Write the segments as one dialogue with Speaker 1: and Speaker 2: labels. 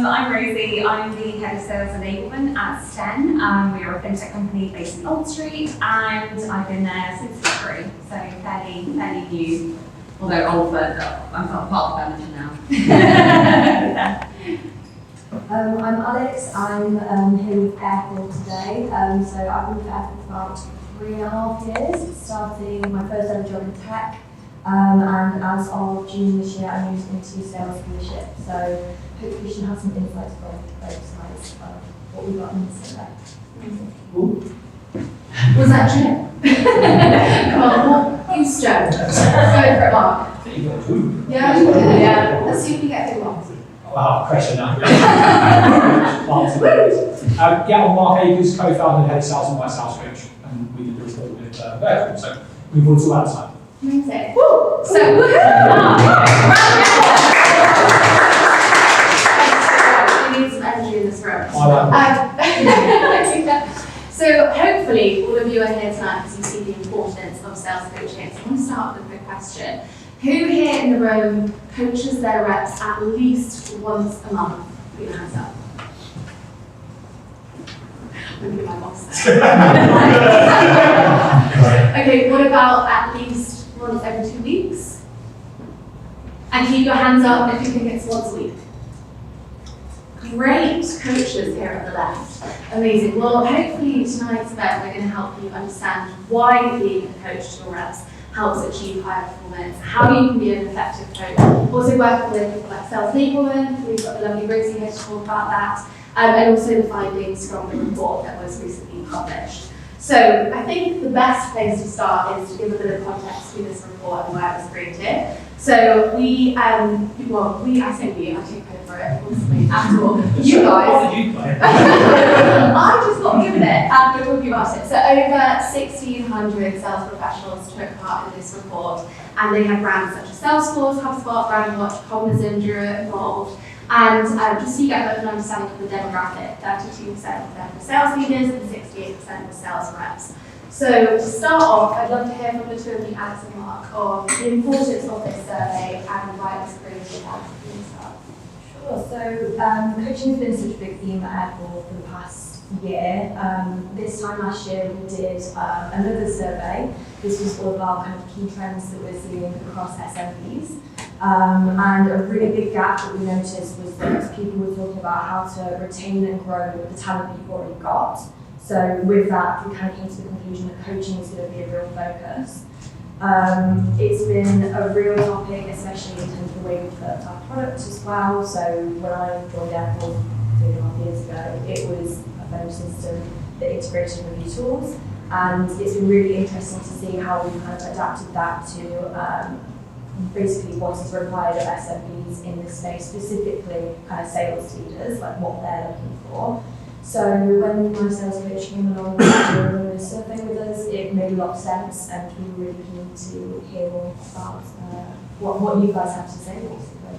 Speaker 1: I'm Rosie. I'm the head of sales enablement at Sten. We are a fintech company based in Old Street, and I've been there since February, so fairly new. Although old, but I'm not part of the manager now.
Speaker 2: I'm Alex. I'm here with Aircall today. So I've been with Aircall for about 3.5 years, starting my first ever job in tech. And as of June this year, I moved into sales leadership. So hopefully we should have some insights from both sides of what we've got in this survey.
Speaker 3: Was that true? Come on, you stone. Go for it, Mark. Yeah. Let's see if we get through one.
Speaker 4: Wow, pressure now. I'm Mark Akers, co-founder and head of sales at MySalesCoach, and we did the report with Aircall, so we want to talk about that.
Speaker 3: Amazing. Woo! So, we need some energy in this room. So hopefully all of you are here tonight because you see the importance of sales coaching. So I want to start with a quick question. Who here in the room coaches their reps at least once a month? Put your hands up. I'm going to be my boss there. Okay, what about at least once every 2 weeks? And keep your hands up if you think it's once a week. Great coaches here at the left. Amazing. Well, hopefully tonight's event we're going to help you understand why being a coach to your reps helps achieve higher performance, how you can be an effective coach. Also working with people like sales enablement, we've got the lovely Rosie here to talk about that, and also the findings from the report that was recently published. So I think the best place to start is to give a bit of context to this report and why it was created. So I say we, I take credit for it, obviously, at all. You guys.
Speaker 4: What did you play?
Speaker 3: I just got given it, and we're talking about it. So over 1,600 sales professionals took part in this report, and they had brands such as Salesforce, HubSpot, Brandwatch, Cognizant, Jura involved. And just so you get an understanding of the demographic, 32% of them were sales leaders and 68% were sales reps. So to start off, I'd love to hear from the two of you, Alex and Mark, on the importance of this survey and why it was created.
Speaker 2: Sure. So coaching has been such a big theme at Aircall for the past year. This time last year we did another survey. This was all about kind of key trends that we're seeing across SMBs. And a really big gap that we noticed was that people were talking about how to retain and grow the talent that you've already got. So with that, we kind of came to the conclusion that coaching is going to be a real focus. It's been a real topic, especially in terms of the way we've developed our product as well. So when I joined Aircall 3.5 years ago, it was a phone system that integrated review tools. And it's been really interesting to see how we've kind of adapted that to basically what is required of SMBs in this space, specifically kind of sales leaders, like what they're looking for. So when MySalesCoach came along doing this survey with us, it made a lot of sense, and we were really keen to hear more about what you guys have to say, basically.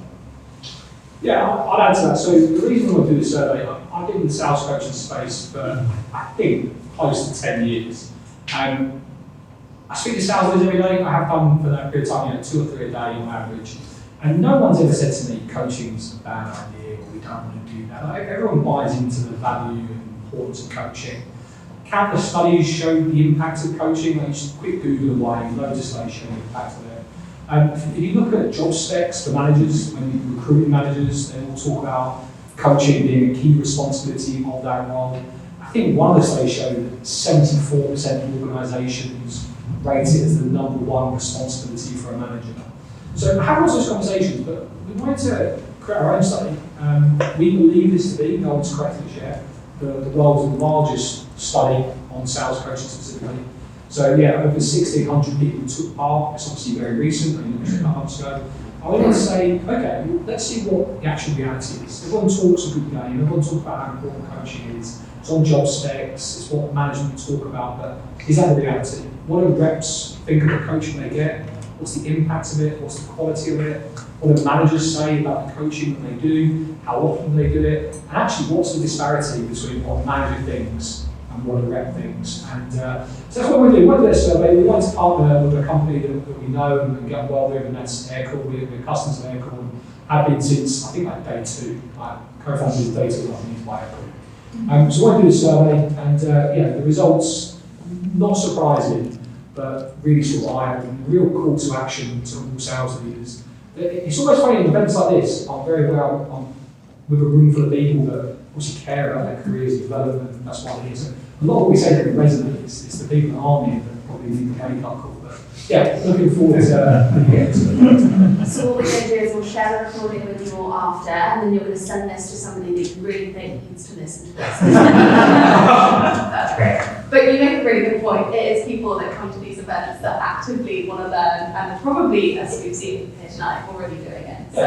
Speaker 4: Yeah, I'll add to that. So the reason I want to do the survey, I've been in the sales coaching space for, I think, close to 10 years. I speak to sales leaders every day. I have done for that period of time, 2 or 3 a day on average. And no one's ever said to me, coaching's a bad idea, or we don't want to do that. Like, everyone buys into the value and importance of coaching. Countless studies show the impact of coaching. Like, just a quick Google away, loads of studies show the impact of it. If you look at job specs for managers, when you recruit managers, they all talk about coaching being a key responsibility of that role. I think one of the studies showed that 74% of organisations rate it as the #1 responsibility for a manager. So I have lots of those conversations, but we wanted to create our own study. We believe this to be, no one's corrected it yet, the world's largest study on sales coaching specifically. So yeah, over 1,600 people took part. It's obviously very recent, only a couple of months ago. I want to say, okay, well, let's see what the actual reality is. Everyone talks a good game, everyone talks about how important coaching is. It's on job specs, it's what management talk about, but is that the reality? What do reps think of the coaching they get? What's the impact of it? What's the quality of it? What do managers say about the coaching that they do? How often they do it? And actually, what's the disparity between what a manager thinks and what a rep thinks? And so that's what we do. We want to do a survey. We want to partner with a company that we know and get well with, and that's Aircall. We're customers of Aircall and have been since, I think, like day 2. co-founded data companies by April. So I did a survey, and the results, not surprising, but really sort of eye-opening, real call to action to all sales leaders. It's always funny in events like this, I'm with a room full of people that obviously care about their careers, development, and that's why it is. A lot of what we say can resonate. It's the people that aren't here that probably need the wake up call. But yeah, looking forward to getting to it.
Speaker 3: So what we're going to do is we'll share the recording with you all after, and then you're going to send this to somebody that you really think needs to listen to this. That's great. But you make a really good point. It is people that come to these events that actively want to learn, and probably, as we've seen here tonight, already doing it. So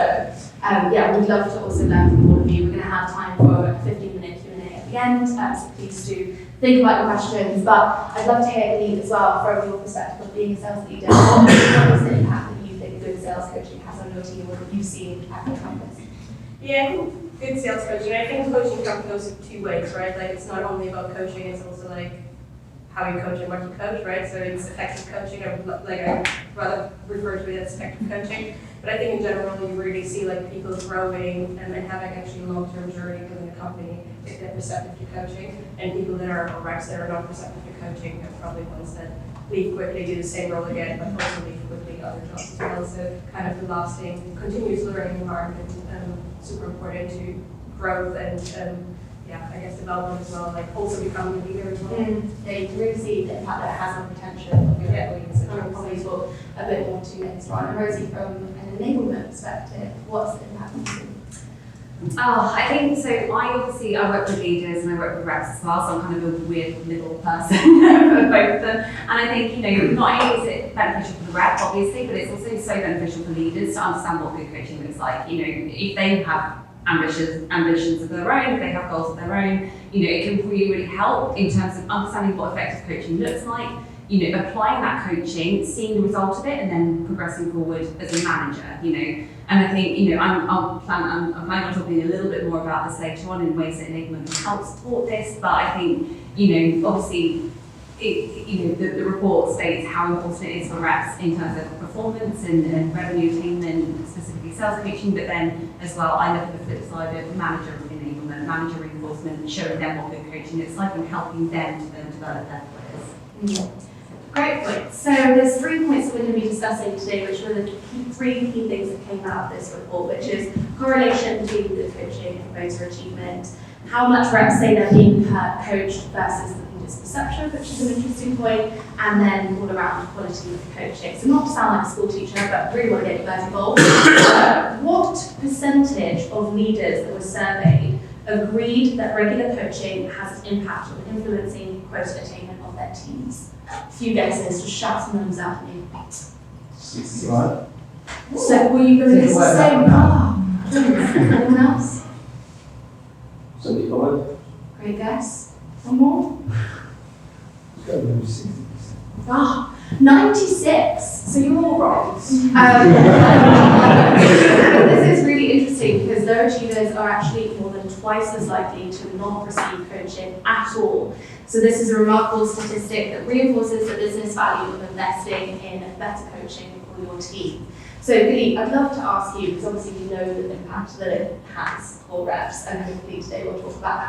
Speaker 3: we'd love to also learn from all of you. We're going to have time for a 15-minute Q&A at the end, so please do think about your questions. But I'd love to hear, Lee, as well, from your perspective of being a sales leader. What is the impact that you think good sales coaching has on your team, or have you seen at your campus?
Speaker 5: Yeah, I think good sales coaching. I think coaching goes two ways, right? Like, it's not only about coaching, it's also like how you coach and what you coach, right? So it's effective coaching. I rather refer to it as effective coaching. But I think in general, you really see like people growing and having actually a long-term journey within a company if they're receptive to coaching. And people that are reps that are not receptive to coaching are probably ones that leave quickly, do the same role again, but also leave quickly other jobs as well. So kind of the lasting, continuous learning environment, super important to growth and I guess development as well, like also becoming a leader as well.
Speaker 3: Yeah, you can really see the impact that it has on potential of your employees, and we'll probably talk a bit more to next one. And Rosie, from an enablement perspective, what's the impact on you?
Speaker 1: I think so. I work with leaders and I work with reps as well, so I'm kind of a weird middle person for both of them. And I think, not only is it beneficial for the rep, obviously, but it's also so beneficial for leaders to understand what good coaching looks like. If they have ambitions of their own, if they have goals of their own, it can really help in terms of understanding what effective coaching looks like, applying that coaching, seeing the result of it, and then progressing forward as a manager, And I think, I'm planning on talking a little bit more about this later on in ways that enablement can help support this, but I think, obviously, the report states how important it is for reps in terms of performance and revenue attainment, specifically sales coaching, but then as well, I look at the flip side of manager enablement, manager reinforcement, showing them what good coaching looks like and helping them to then develop their players.
Speaker 3: Great point. So there's 3 points that we're going to be discussing today, which were the three key things that came out of this report, which is correlation between good coaching and voter achievement, how much reps say they're being coached versus the leader's perception, which is an interesting point, and then all around quality of coaching. So not to sound like a school teacher, but really want to get you guys involved. What percentage of leaders that were surveyed agreed that regular coaching has an impact on influencing quota attainment of their teams? A few guesses, just shout some numbers out at me.
Speaker 6: 65.
Speaker 3: So were you going to say, anyone else?
Speaker 6: 75.
Speaker 3: Great guess. One more?
Speaker 6: Let's go with 60%.
Speaker 3: 96. So you're all wrong. This is really interesting because low achievers are actually more than twice as likely to not receive coaching at all. So this is a remarkable statistic that reinforces the business value of investing in better coaching for your team. So Billy, I'd love to ask you, because obviously you know the impact that it has for reps, and hopefully today we'll talk about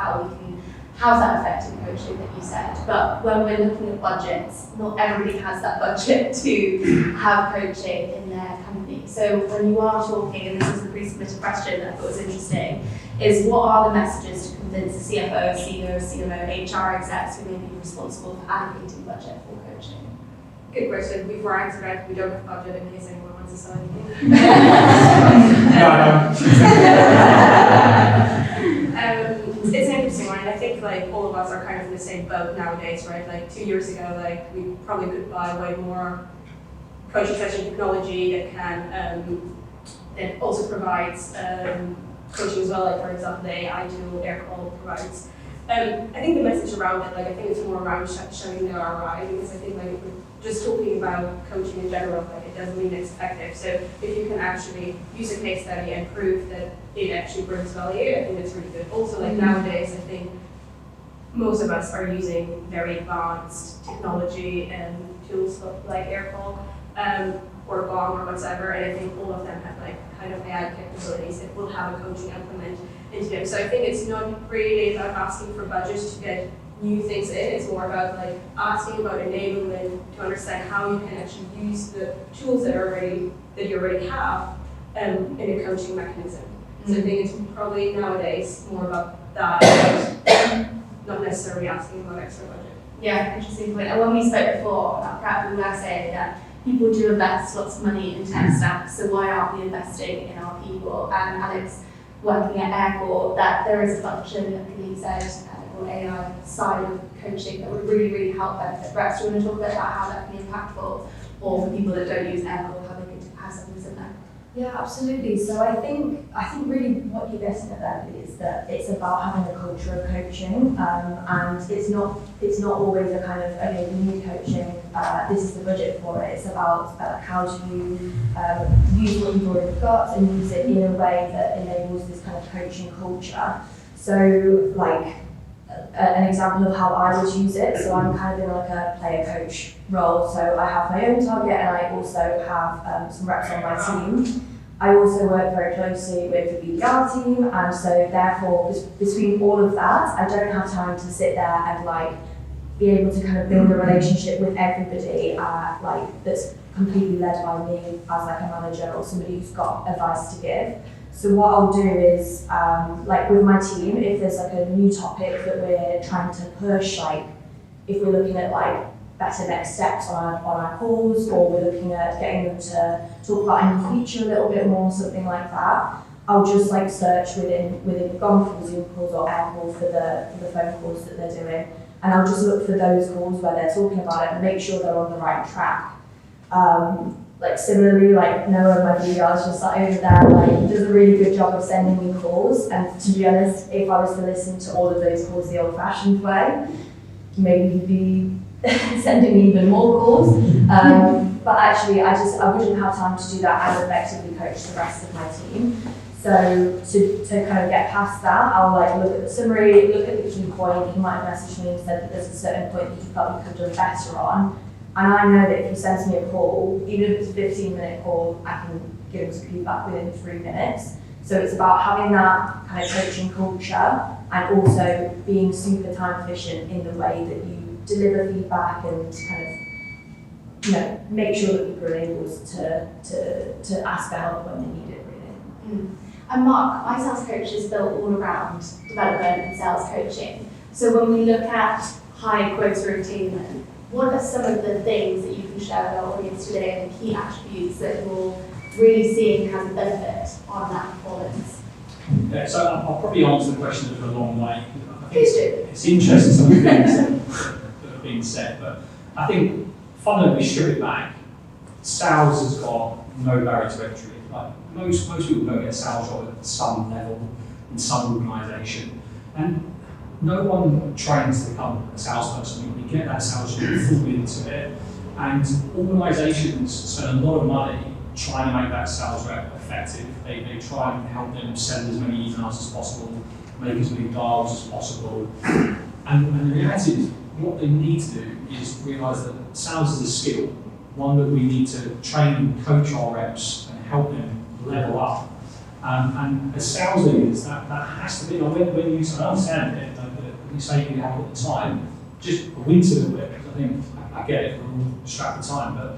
Speaker 3: how's that affecting coaching that you said. But when we're looking at budgets, not everybody has that budget to have coaching in their company. So when you are talking, and this is the pre-submitted question that I thought was interesting, is what are the messages to convince the CFO, CEO, CMO, HR execs who may be responsible for allocating budget for coaching?
Speaker 5: Good question. Before I answer that, we don't have budget in case anyone wants to sell anything. It's an interesting one, and I think like all of us are kind of in the same boat nowadays, right? Like 2 years ago, like we probably could buy way more coaching session technology that can that also provides coaching as well. Like for example, the AI tool Aircall provides. I think the message around it, like I think it's more around showing the ROI, because I think like if we're just talking about coaching in general, like it doesn't mean it's effective. So if you can actually use a case study and prove that it actually brings value, I think it's really good. Also, like nowadays, I think most of us are using very advanced technology and tools like Aircall. or Gong or whatever, and I think all of them have like kind of AI capabilities that will have a coaching element into them. So I think it's not really about asking for budgets to get new things in, it's more about like asking about enablement to understand how you can actually use the tools that you already have in a coaching mechanism. So I think it's probably nowadays more about that, not necessarily asking about extra budget.
Speaker 3: Yeah, interesting point. And when we spoke before about prep, we were saying that people do invest lots of money in tech stack, so why aren't we investing in our people? And Alex, working at Aircall, that there is a function, I think he said, or AI side of coaching that would really, really help benefit reps. Do you want to talk a bit about how that can be impactful, or for people that don't use Aircall, how they could have something similar?
Speaker 2: Yeah, absolutely. So I think really what you're getting at there is that it's about having a culture of coaching, and it's not always a kind of, okay, we need coaching, this is the budget for it. It's about how do you use what you've already got and use it in a way that enables this kind of coaching culture. So like an example of how I would use it, so I'm kind of in like a player coach role, so I have my own target and I also have some reps on my team. I also work very closely with the BDR team, and so therefore between all of that, I don't have time to sit there and like be able to kind of build a relationship with everybody like that's completely led by me as like a manager or somebody who's got advice to give. So what I'll do is, like with my team, if there's like a new topic that we're trying to push, like if we're looking at like better next steps on our calls, or we're looking at getting them to talk about a new feature a little bit more, something like that, I'll just like search within the Gong for Zoom calls or Aircall for the phone calls that they're doing, and I'll just look for those calls where they're talking about it and make sure they're on the right track. Like similarly, like Noah, my BDR, is just like over there, like does a really good job of sending me calls. And to be honest, if I was to listen to all of those calls the old-fashioned way, maybe he'd be sending me even more calls. But actually, I wouldn't have time to do that and effectively coach the rest of my team. So to kind of get past that, I'll like look at the summary, look at the key point. He might have messaged me and said that there's a certain point that he felt we could have done better on. And I know that if he sends me a call, even if it's a 15-minute call, I can give him some feedback within 3 minutes. So it's about having that kind of coaching culture and also being super time efficient in the way that you deliver feedback and kind of, make sure that people are able to ask for help when they need it, really.
Speaker 3: And Mark, MySalesCoach is built all around development and sales coaching. So when we look at high quota attainment, what are some of the things that you can share with our audience today and the key attributes that you're really seeing has a benefit on that performance?
Speaker 4: Yeah, so I'll probably answer the question in a long way.
Speaker 3: Please do.
Speaker 4: It's interesting some of the things that have been said, but I think fundamentally strip it back, sales has got no barrier to entry. Like most people don't get a sales job at some level in some organisation, and no one trains to become a salesperson. You get that sales job, you fall into it, and organisations spend a lot of money trying to make that sales rep effective. They try and help them send as many emails as possible, make as many dials as possible, and the reality is what they need to do is realise that sales is a skill, one that we need to train and coach our reps and help them level up. And as sales leaders, that has to be, when you understand it, you say you have all the time, just wince a little bit, because I think, I get it, we're all strapped for time, but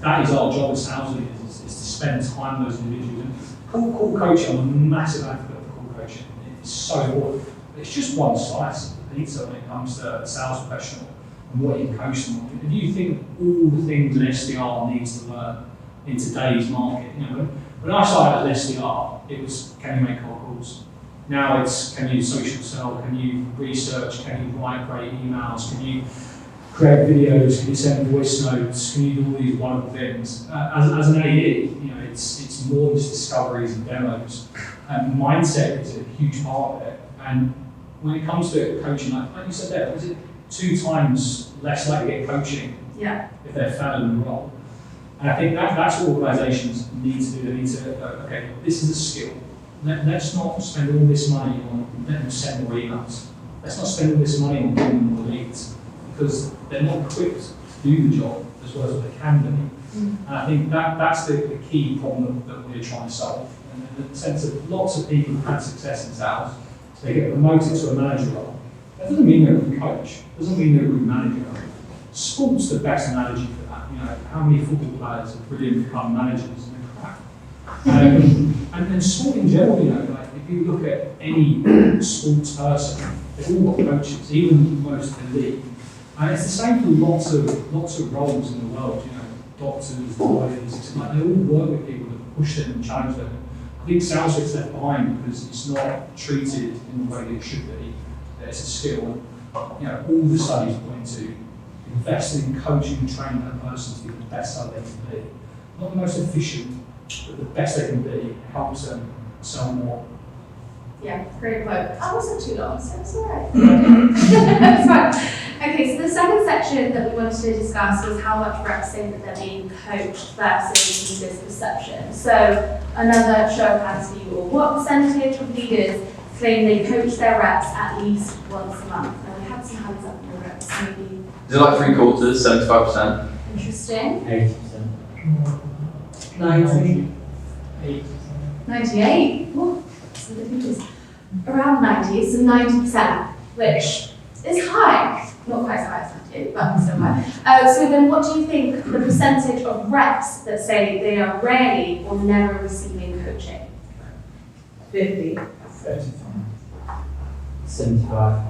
Speaker 4: that is our job as sales leaders, is to spend time with those individuals. And call coaching, I'm a massive advocate for call coaching. It's so important. It's just one slice of the pizza when it comes to a sales professional and what you coach them on. If you think all the things an SDR needs to learn in today's market, when I started as an SDR, it was, can you make cold calls? Now it's, can you social sell, can you research, can you write great emails, can you create videos, can you send voice notes, can you do all these wonderful things? As an AE, it's more than just discoveries and demos. Mindset is a huge part of it. And when it comes to coaching, like you said there, is it 2 times less likely to get coaching if they're found in the role? And I think that's what organisations need to do. They need to, okay, this is a skill. Let's not spend all this money on letting them send more emails. Let's not spend all this money on giving them more leads, because they're not equipped do the job as well as what they can do. And I think that's the key problem that we're trying to solve. And in the sense that lots of people have had success in sales, they get promoted to a manager role. That doesn't mean they're a good coach, doesn't mean they're a good manager. Sport's the best analogy for that. You know, how many football players have brilliant become managers and crap. And sport in general, you know, like if you look at any sports person, they've all got coaches, even the most elite. And it's the same for lots of roles in the world, you know, doctors, lawyers, like they all work with people that push them and challenge them. I think sales gets left behind because it's not treated in the way that it should be. That it's a skill. You know, all the studies point to investing in coaching and training that person to be the best that they can be. Not the most efficient, but the best they can be helps them sell more.
Speaker 3: Yeah, great quote. I wasn't too long, so it's all right. It's fine. Okay, so the second section that we wanted to discuss was how much reps think that they're being coached versus leaders' perception. So another show of hands for you all. What percentage of leaders claim they coach their reps at least once a month? And we had some hands up in the reps, maybe.
Speaker 7: Is it like 3/4, 75%?
Speaker 3: Interesting.
Speaker 6: 80%.
Speaker 2: 90.
Speaker 3: 98. What? So the thing is around 90, so 90%, which is high. Not quite as high as 98, but still high. So then what do you think the percentage of reps that say they are rarely or never receiving coaching?
Speaker 2: 50.
Speaker 6: 35. 75.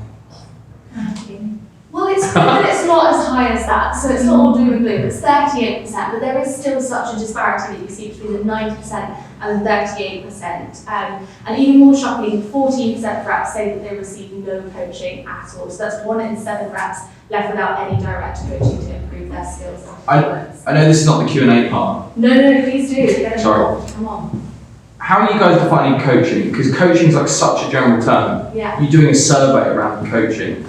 Speaker 3: Well, it's good that it's not as high as that, so it's not all doom and gloom. It's 38%, but there is still such a disparity that you see between the 90% and the 38%. And even more shocking, 14% of reps say that they receive no coaching at all. So that's 1 in 7 reps left without any direct coaching to improve their skills and performance.
Speaker 7: I know this is not the Q&A part.
Speaker 3: No, please do. Get it
Speaker 7: Sorry.
Speaker 3: involved. Come on.
Speaker 7: How are you guys defining coaching? Because coaching is like such a general term.
Speaker 3: Yeah.
Speaker 7: You're doing a survey around coaching.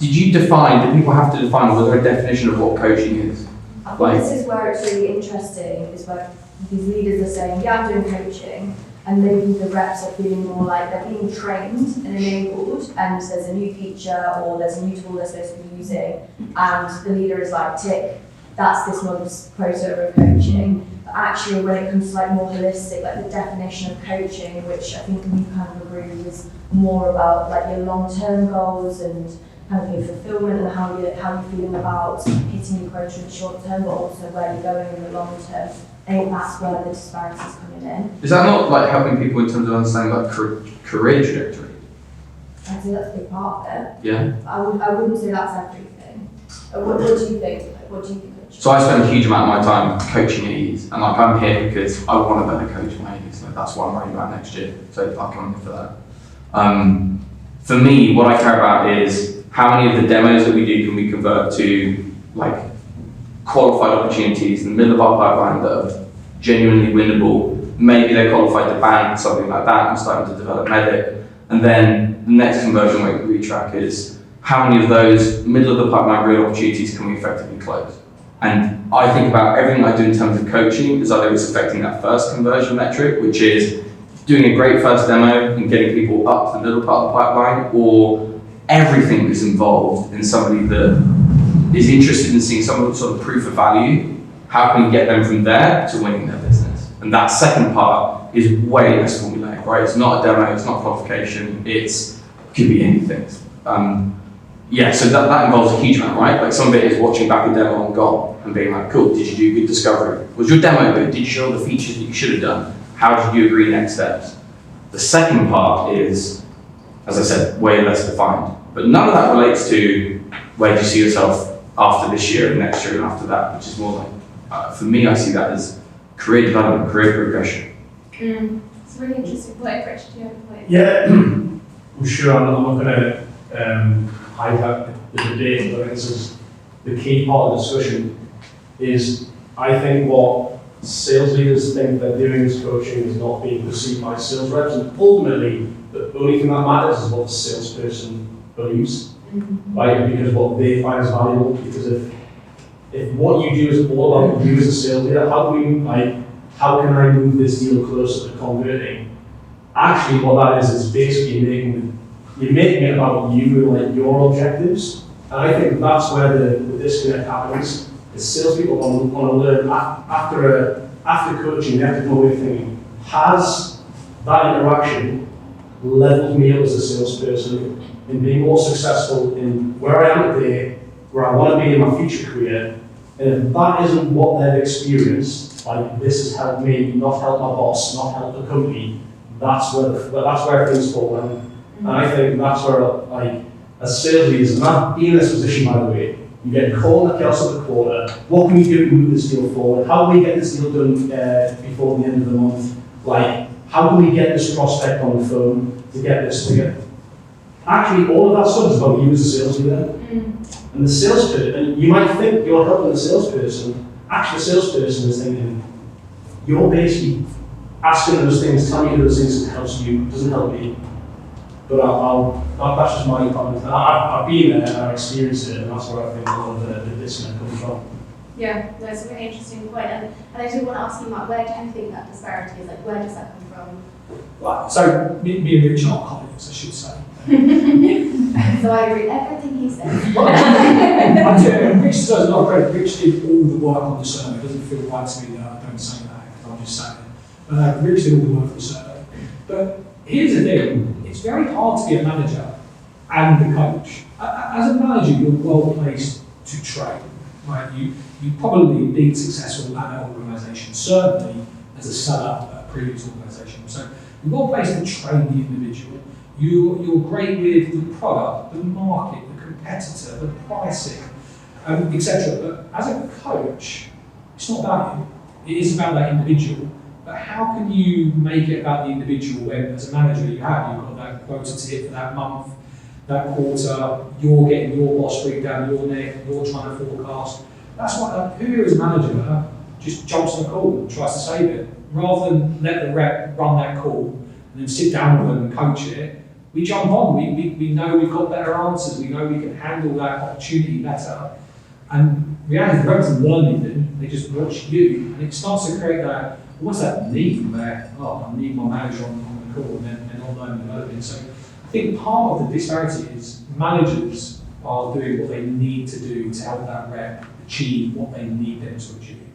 Speaker 7: Did people have to define, was there a definition of what coaching is?
Speaker 2: I think this is where it's really interesting, is where these leaders are saying, yeah, I'm doing coaching, and maybe the reps are feeling more like they're being trained and enabled, and there's a new feature or there's a new tool they're supposed to be using, and the leader is like, tick, that's this month's quota of coaching. But actually, when it comes to like more holistic, like the definition of coaching, which I think we kind of agree is more about like your long-term goals and kind of your fulfillment and how you're feeling about hitting your quota in the short term, but also where you're going in the long term. I think that's where the disparities coming in.
Speaker 7: Is that not like helping people in terms of understanding like career trajectory?
Speaker 2: I'd say that's a big part of it.
Speaker 7: Yeah.
Speaker 2: I wouldn't say that's everything. What do you think? Like, what do you think?
Speaker 7: So I spend a huge amount of my time coaching AEs, and like I'm here because I want to better coach my AEs. Like that's why I'm writing about next year. So I'll come in for that. For me, what I care about is how many of the demos that we do can we convert to like qualified opportunities in the middle of our pipeline that are genuinely winnable. Maybe they're qualified to bank, something like that, and starting to develop Medic. And then the next conversion rate we track is how many of those middle of the pipeline real opportunities can we effectively close. And I think about everything I do in terms of coaching as either it's affecting that first conversion metric, which is doing a great first demo and getting people up to the middle part of the pipeline, or everything that's involved in somebody that is interested in seeing some sort of proof of value. How can we get them from there to winning their business? And that second part is way less formulaic, right? It's not a demo, it's not qualification, could be anything. So that involves a huge amount, right? Like some of it is watching back a demo on Gone and being like, cool, did you do good discovery? Was your demo good? Did you show all the features that you should have done? How did you agree next steps? The second part is, as I said, way less defined. But none of that relates to where do you see yourself after this year and next year and after that, which is more like, for me, I see that as career development, career progression.
Speaker 3: It's a really interesting point. Rich, do you have a point?
Speaker 8: Yeah, I'm sure I'm not going to hide out the debate, but this is the key part of the discussion is I think what sales leaders think they're doing as coaching is not being perceived by sales reps, and ultimately the only thing that matters is what the salesperson believes, right? Because what they find is valuable. Because if what you do is all about you as a sales leader, how can I move this deal closer to converting? Actually, what that is basically making it about you and like your objectives. And I think that's where the disconnect happens. is salespeople want to learn after coaching, they have to go away thinking, has that interaction leveled me up as a salesperson in being more successful in where I am today, where I want to be in my future career? And if that isn't what they've experienced, like this has helped me, not helped my boss, not helped the company, that's where things fall down. And I think that's where, like, as sales leaders, and I've been in this position, by the way, you get caught in the chaos of the quarter. What can we do to move this deal forward? How do we get this deal done before the end of the month? Like, how do we get this prospect on the phone to get this together? Actually, all of that stuff is about you as a sales leader. And the salesperson, and you might think you're helping the salesperson, actually the salesperson is thinking, you're basically asking those things, telling you those things that helps you, doesn't help me. But that's just my comment. I've been there and I've experienced it, and that's where I think a lot of the disconnect comes from.
Speaker 3: Yeah, that's a very interesting point. And I do want to ask you, Matt, where do you think that disparity is? Like, where does that come from?
Speaker 4: Right, so me and Rich are colleagues, I should say.
Speaker 3: So I agree everything he said.
Speaker 4: I do. Rich deserves a lot of credit. Rich did all the work on the survey. It doesn't feel right to me that I don't say that, because I'm just saying it. Rich did all the work for the survey. But here's the thing, it's very hard to be a manager and the coach. As a manager, you're well placed to train, right? You've probably been successful at an organisation, certainly as a seller at a previous organisation. So you're well placed to train the individual. You're great with the product, the market, the competitor, the pricing, etc. But as a coach, it's not about you. It is about that individual. But how can you make it about the individual when, as a manager, you've got that quota to hit for that month, that quarter, you're getting your boss breathe down your neck, you're trying to forecast. That's what, who as a manager just jumps on a call and tries to save it, rather than let the rep run that call and then sit down with them and coach it. We jump on, we know we've got better answers, we know we can handle that opportunity better. And reality, the rep doesn't learn anything, they just watch you, and it starts to create that, almost that need where, I need my manager on the call, and then they're not learning developing. So I think part of the disparity is managers are doing what they need to do to help that rep achieve what they need them to achieve.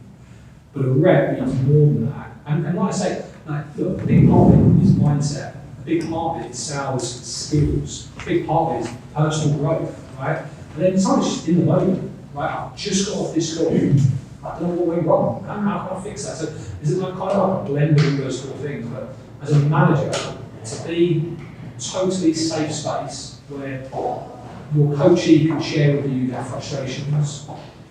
Speaker 4: But a rep needs more than that. And like I say, look, a big part of it is mindset. A big part of it is sales skills. A big part of it is personal growth, right? And then sometimes just in the moment, right? I've just got off this call. I don't know what went wrong. How can I fix that? So is it like kind of like a blend of all those four things? But as a manager, to be totally safe space where your coachee can share with you their frustrations,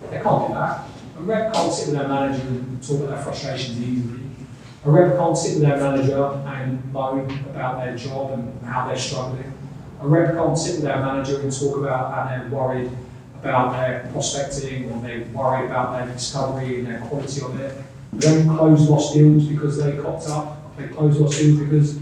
Speaker 4: they can't do that. A rep can't sit with their manager and talk about their frustrations easily. A rep can't sit with their manager and moan about their job and how they're struggling. A rep can't sit with their manager and talk about how they're worried about their prospecting, or they worry about their discovery and their quality of it. They don't close lost deals because they cocked up. They close lost deals because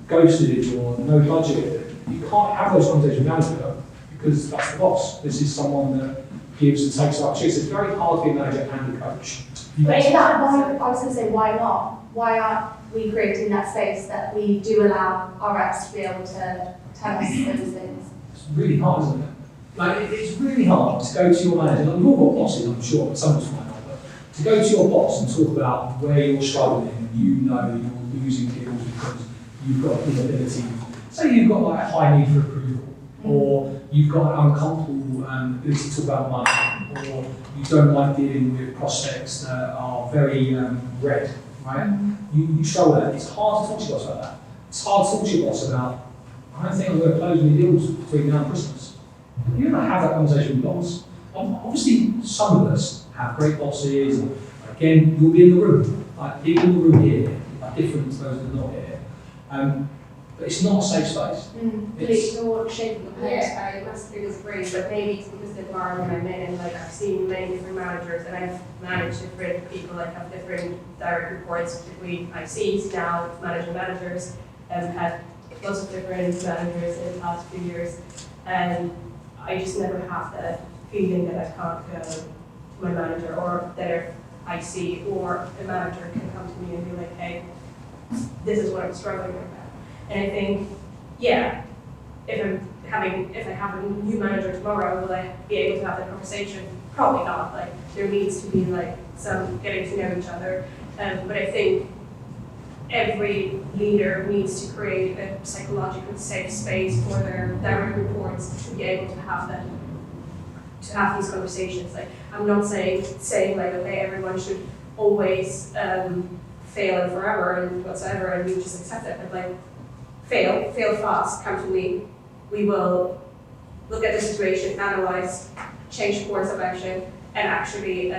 Speaker 4: ghosted or no budget. You can't have those conversations with manager because that's the boss. This is someone that gives and takes up shifts. It's very hard to be a manager and a coach.
Speaker 3: But in that, I was going to say, why not? Why aren't we creating that space that we do allow our reps to be able to tell us those things?
Speaker 4: It's really hard, isn't it? Like, it's really hard to go to your manager. Like, we've all got bosses, I'm sure, but some of us might not. But to go to your boss and talk about where you're struggling and you know you're losing deals because you've got inability. Say you've got like a high need for approval, or you've got an uncomfortable ability to talk about money, or you don't like dealing with prospects that are very red, right? You struggle with that. It's hard to talk to your boss about that. It's hard to talk to your boss about, I don't think I'm going to close any deals between now and Christmas. You're going to have that conversation with boss. Obviously, some of us have great bosses, and again, you'll be in the room. Like, people in the room here are different to those that are not here. But it's not a safe space.
Speaker 3: You're shaking your head.
Speaker 5: Yeah, I massively disagree, but maybe it's because the environment I'm in, and like I've seen many different managers, and I've managed different people, like have different direct reports between ICs now, managing managers, and had lots of different managers in the past few years, and I just never have that feeling that I can't go to my manager, or that IC or a manager can come to me and be like, hey, this is what I'm struggling with. And I think, yeah, if I have a new manager tomorrow, will I be able to have that conversation? Probably not. Like there needs to be like some getting to know each other. But I think every leader needs to create a psychologically safe space for their direct reports to be able to have that, to have these conversations. Like I'm not saying like okay, everyone should always fail and forever and whatsoever, and we just accept it. But like fail fast, come to me. We will look at the situation, analyze, change course of action, and actually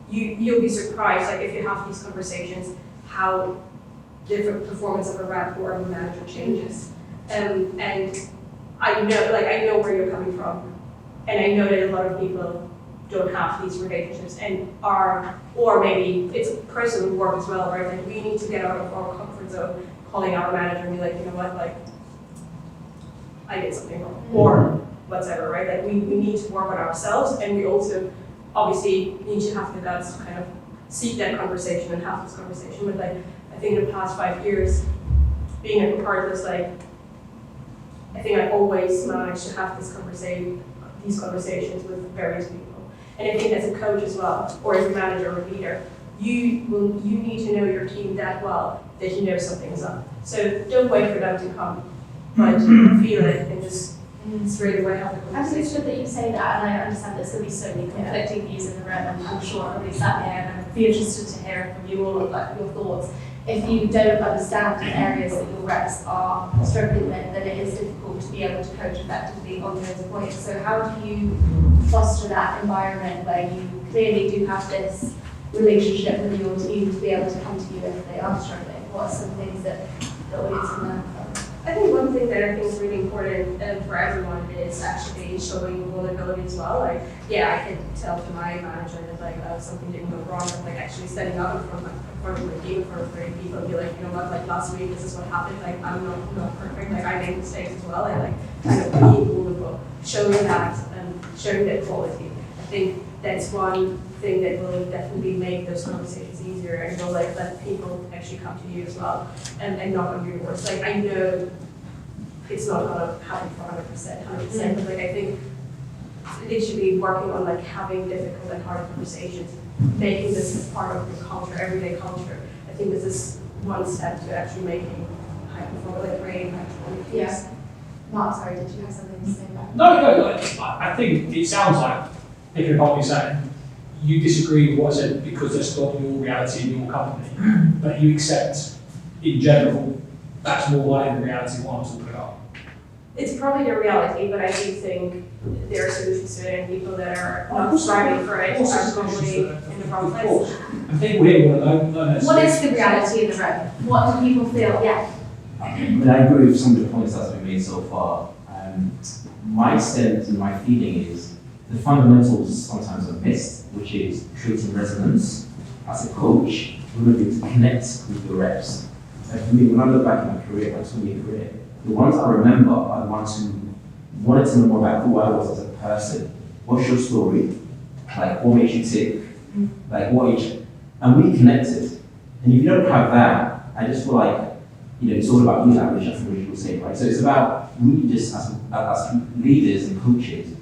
Speaker 5: you'll be surprised, like if you have these conversations, how different performance of a rep or of a manager changes. And I know where you're coming from, and I know that a lot of people don't have these relationships and are, or maybe it's personal work as well, right? Like we need to get out of our comfort zone, calling our manager and be like, you know what, like I did something wrong, or whatever, right? Like we need to work on ourselves, and we also obviously need to have the guts to kind of seek that conversation and have this conversation. But like I think in the past 5 years, being a regardless, like I think I always managed to have these conversations with various people. And I think as a coach as well, or as a manager or leader, you need to know your team that well that you know something's up. So don't wait for them to come, but feel it and just straight away have the
Speaker 3: I think it's
Speaker 5: conversation.
Speaker 3: good that you say that, and I understand there's going to be so many conflicting views in the room, and I'm sure I'll be sat here and I'd be interested to hear from you all, like your thoughts. If you don't understand the areas that your reps are struggling with, then it is difficult to be able to coach effectively on those points. So how do you foster that environment where you clearly do have this relationship with your team to be able to come to you if they are struggling? What are some things that the audience can learn from?
Speaker 5: I think one thing that I think is really important for everyone is actually showing vulnerability as well. Like, yeah, I can tell to my manager that like something didn't go wrong, but like actually standing up in front of my team, in front of 30 people, and be like, you know what, like last week this is what happened. Like I'm not perfect. Like I make mistakes as well, and like kind of being vulnerable, showing that and showing that quality. I think that's one thing that will definitely make those conversations easier, and will like let people actually come to you as well and knock on your doors. Like I know it's not gonna happen for 100%, but like I think it should be working on like having difficult and hard conversations, making this as part of your culture, everyday culture. I think this is one step to actually making high performance, like creating high performance teams.
Speaker 3: Yeah. Mark, sorry, did you have something to say about that?
Speaker 4: No, I think it sounds like, picking up what you're saying, you disagree with what I said because that's not your reality in your company, but you accept, in general, that's more likely the reality what I'm talking about.
Speaker 5: It's probably the reality, but I do think there are solutions to it, and people that are not striving for it are probably in the wrong place.
Speaker 4: I think we want to learn
Speaker 3: What is the reality in the room? What do people feel? Yeah.
Speaker 9: I mean, I agree with some of the points that have been made so far. My sense and my feeling is the fundamentals sometimes are missed, which is creating resonance. As a coach, we want to be able to connect with the reps. And for me, when I look back in my career, my 20-year career, the ones I remember are the ones who wanted to know more about who I was as a person. What's your story? Like, what makes you tick? Like, what age? And we connected. And if you don't have that, I just feel like, it's all about user language, as Rich was saying, right? So it's about really just as leaders and coaches,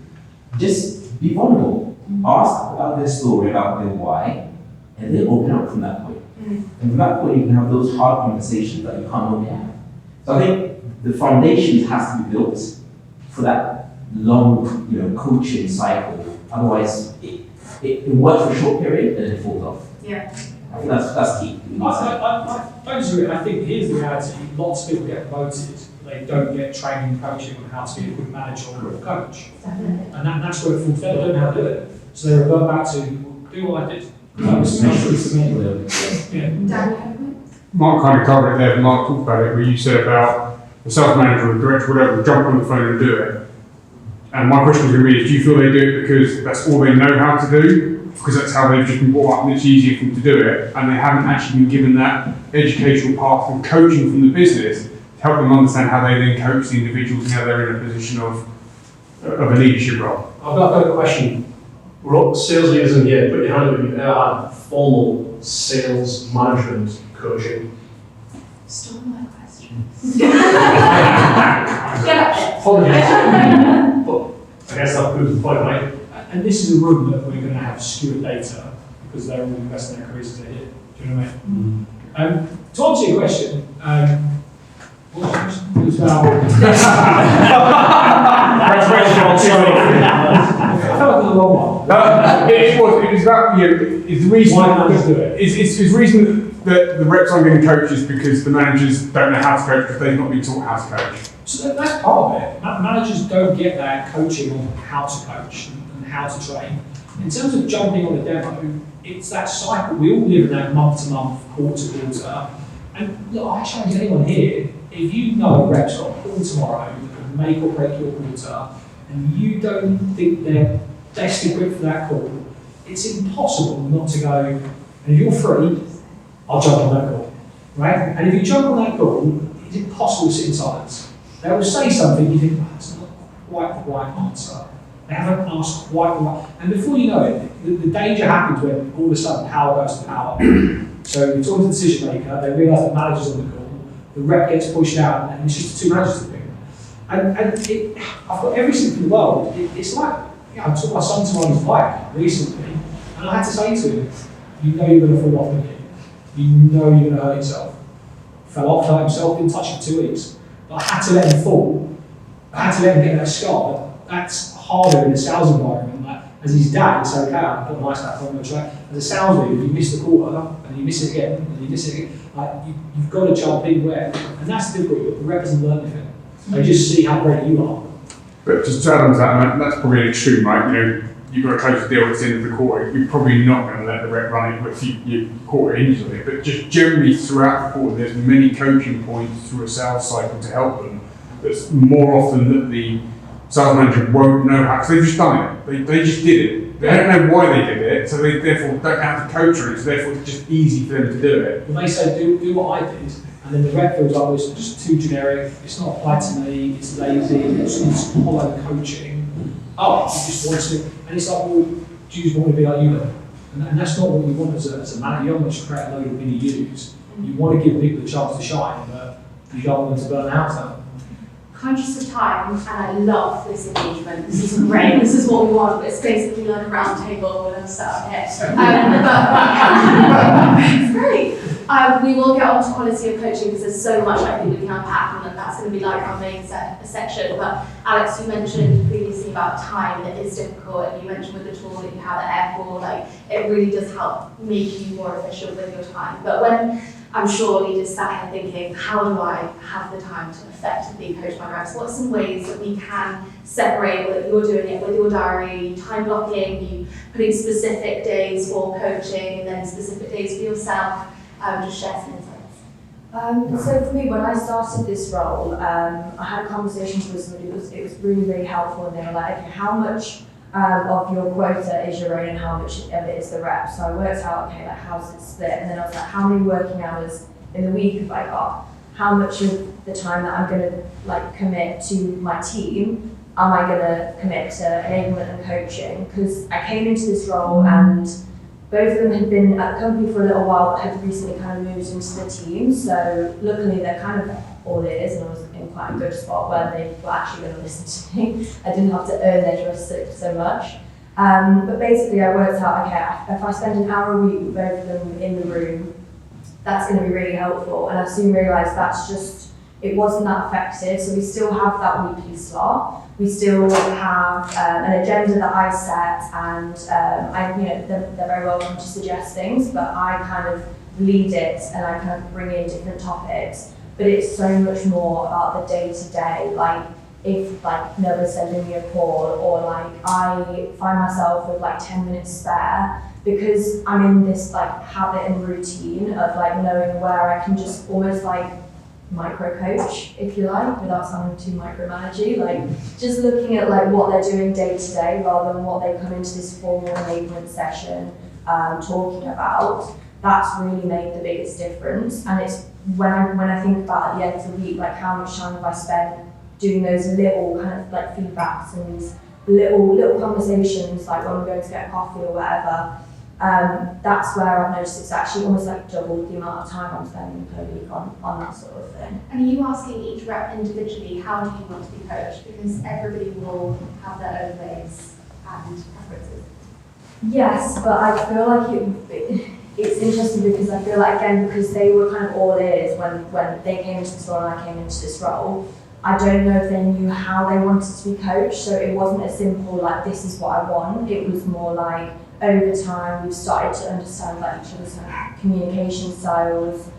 Speaker 9: just be vulnerable. Ask about their story, about their why, and then open up from that point. And from that point, you can have those hard conversations that you can't normally have. So I think the foundation has to be built for that long, coaching cycle. Otherwise, it works for a short period and it falls off.
Speaker 3: Yeah.
Speaker 9: I think that's key.
Speaker 4: I don't disagree. I think here's the reality. Lots of people get promoted. They don't get training and coaching on how to be a good manager or a good coach.
Speaker 3: Definitely.
Speaker 4: And that's where it falls down. They don't know how to do it. So they revert back to, do what I did. That was naturally for me. Yeah.
Speaker 3: Dan, you have a point?
Speaker 10: Mark kind of covered it there, but Mark talked about it, where you said about the sales manager or director, whatever, jump on the phone and do it. And my question was going to be, do you feel they do it because that's all they know how to do? Because that's how they've just been brought up and it's easier for them to do it, and they haven't actually been given that educational path and coaching from the business to help them understand how they then coach the individuals and how they're in a position of a leadership role?
Speaker 8: I've got a question. We're all sales leaders in here, put your hand up if you've ever had formal sales management coaching.
Speaker 3: Stole my question.
Speaker 8: Apologies. But I guess that proves the point, right?
Speaker 4: And this is a room that we're going to have skewed data because they're all investing their careers here. Do you know what I mean? To answer your question, what was your question? It was about. I felt like it was a long one.
Speaker 10: It was about, is the reason
Speaker 4: Why managers do it?
Speaker 10: Is the reason that the reps aren't getting coaches because the managers don't know how to coach because they've not been taught how to coach.
Speaker 4: So that's part of it. Managers don't get that coaching on how to coach and how to train. In terms of jumping on a demo, it's that cycle. We all live in that month to month, quarter to quarter. And look, I challenge anyone here, if you know a rep's got a call tomorrow that could make or break your quarter, and you don't think they're best equipped for that call, it's impossible not to go, and if you're free, I'll jump on that call, right? And if you jump on that call, it's impossible to sit in silence. They will say something, you think, that's not quite the right answer. They haven't asked quite the right, and before you know it, the danger happens when all of a sudden power goes to power. So you're talking to the decision maker, they realise that manager's on the call, the rep gets pushed out, and it's just two managers to pick. And I've got everything in the world. It's like, I took my son to ride his bike recently, and I had to say to him, you know you're going to fall off the knee. You know you're going to hurt yourself. Fell off, hurt himself, didn't touch him for 2 weeks. But I had to let him fall. I had to let him get that scar. That's harder in a sales environment. Like, as his dad, it's okay, I've put a nice hat on the track. As a sales leader, you miss the quarter, and you miss it again, and you miss it again. Like, you've got to jump in where, and that's the difficult. The rep doesn't learn anything. They just see how great you are.
Speaker 10: But just to add on to that, that's probably an extreme, right? You've got to close the deal at the end of the quarter. You're probably not going to let the rep run it if you quarter into it. But just generally throughout the quarter, there's many coaching points through a sales cycle to help them. That's more often that the sales manager won't know how, because they've just done it. They just did it. They don't know why they did it, so they therefore don't have to coach on it, so therefore it's just easy for them to do it.
Speaker 4: When they say, do what I did, and then the rep feels like it's just too generic, it's not applied to me, it's lazy, it's hollow coaching. Oh, you just want to, and it's like, well, do you just want to be like you then? And that's not what you want as a manager. You don't want to just create a load of mini yous. You want to give people the chance to shine, but you don't want them to burn out.
Speaker 3: Conscious of time, and I love this engagement. This is great. This is what we want. It's basically like a round table with us sat here. It's great. We will get on to quality of coaching because there's so much I think we can unpack, and that's going to be like our main section. But Alex, you mentioned previously about time, and it is difficult. And you mentioned with the tool that you have at Aircall, like it really does help make you more efficient with your time. But when I'm sure leaders sat here thinking, how do I have the time to effectively coach my reps? What are some ways that we can separate that you're doing it with your diary, time blocking, you putting specific days for coaching and then specific days for yourself? Just share some insights.
Speaker 2: So for me, when I started this role, I had a conversation with somebody. It was really, really helpful, and they were like, okay, how much of your quota is your own and how much of it is the rep? So I worked out, okay, like how's it split? And then I was like, how many working hours in the week have I got? How much of the time that I'm going to like commit to my team am I going to commit to enablement and coaching? Because I came into this role and both of them had been at the company for a little while, but had recently kind of moved into the team. So luckily they're kind of all it is, and I was in quite a good spot where they were actually going to listen to me. I didn't have to earn their trust so much. But basically I worked out, okay, if I spend an hour a week with both of them in the room, that's going to be really helpful. And I soon realised it wasn't that effective. So we still have that weekly slot. We still have an agenda that I set, and they're very welcome to suggest things, but I kind of lead it and I kind of bring in different topics. But it's so much more about the day-to-day, like if like Nova's sending me a call, or like I find myself with like 10 minutes spare because I'm in this like habit and routine of like knowing where I can just almost like micro coach, if you like, without sounding too micromanagey, like just looking at like what they're doing day to day rather than what they come into this formal enablement session talking about. That's really made the biggest difference. And it's when I think about at the end of the week, like how much time have I spent doing those little kind of like feedbacks and these little conversations, like when we're going to get coffee or whatever. That's where I've noticed it's actually almost like double the amount of time I'm spending per week on that sort of thing.
Speaker 3: And are you asking each rep individually, how do you want to be coached? Because everybody will have their own ways. and preferences?
Speaker 2: Yes, but I feel like it's interesting because I feel like, again, because they were kind of all ears when they came into this role and I came into this role, I don't know if they knew how they wanted to be coached, so it wasn't as simple like this is what I want. It was more like over time we've started to understand like each other's communication styles.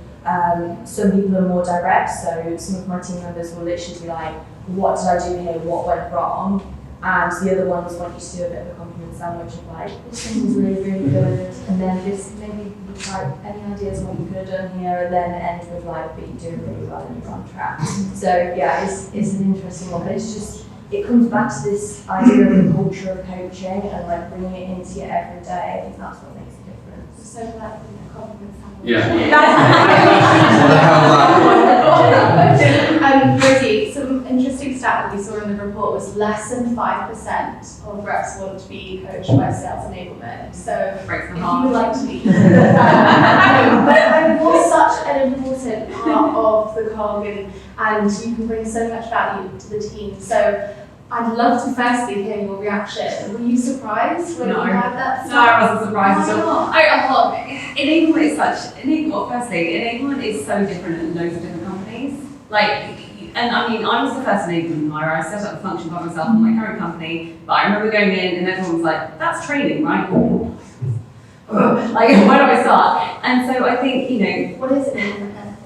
Speaker 2: Some people are more direct, so some of my team members will literally be like, what did I do here, what went wrong? And the other ones want you to do a bit of a compliment sandwich of like, this thing was really, really good, and then this maybe like any ideas what you could have done here, and then end with like, but you're doing really well and you're on track. So yeah, it's an interesting one, but it's just, it comes back to this idea of the culture of coaching and like bringing it into your everyday. I think that's what makes a difference.
Speaker 3: So like the compliment sandwich.
Speaker 7: Yeah.
Speaker 3: What
Speaker 7: the hell
Speaker 3: Rosie, some interesting stat that we saw in the report was less than 5% of reps want to be coached by sales enablement. So
Speaker 1: Breaks my
Speaker 3: if
Speaker 1: heart.
Speaker 3: you would like to be, but was such an important part of the cog, and you can bring so much value to the team. So I'd love to firstly hear your reaction. Were you surprised when
Speaker 1: No.
Speaker 3: you heard that?
Speaker 1: No, I wasn't surprised at
Speaker 3: Why
Speaker 1: all.
Speaker 3: not?
Speaker 1: Enablement is firstly, enablement is so different in loads of different companies. Like, and I mean, I was the first enablement hire. I set up the function by myself in my current company, but I remember going in and everyone was like, that's training, right? Like, where do I start? And so I think,
Speaker 3: What is enablement then?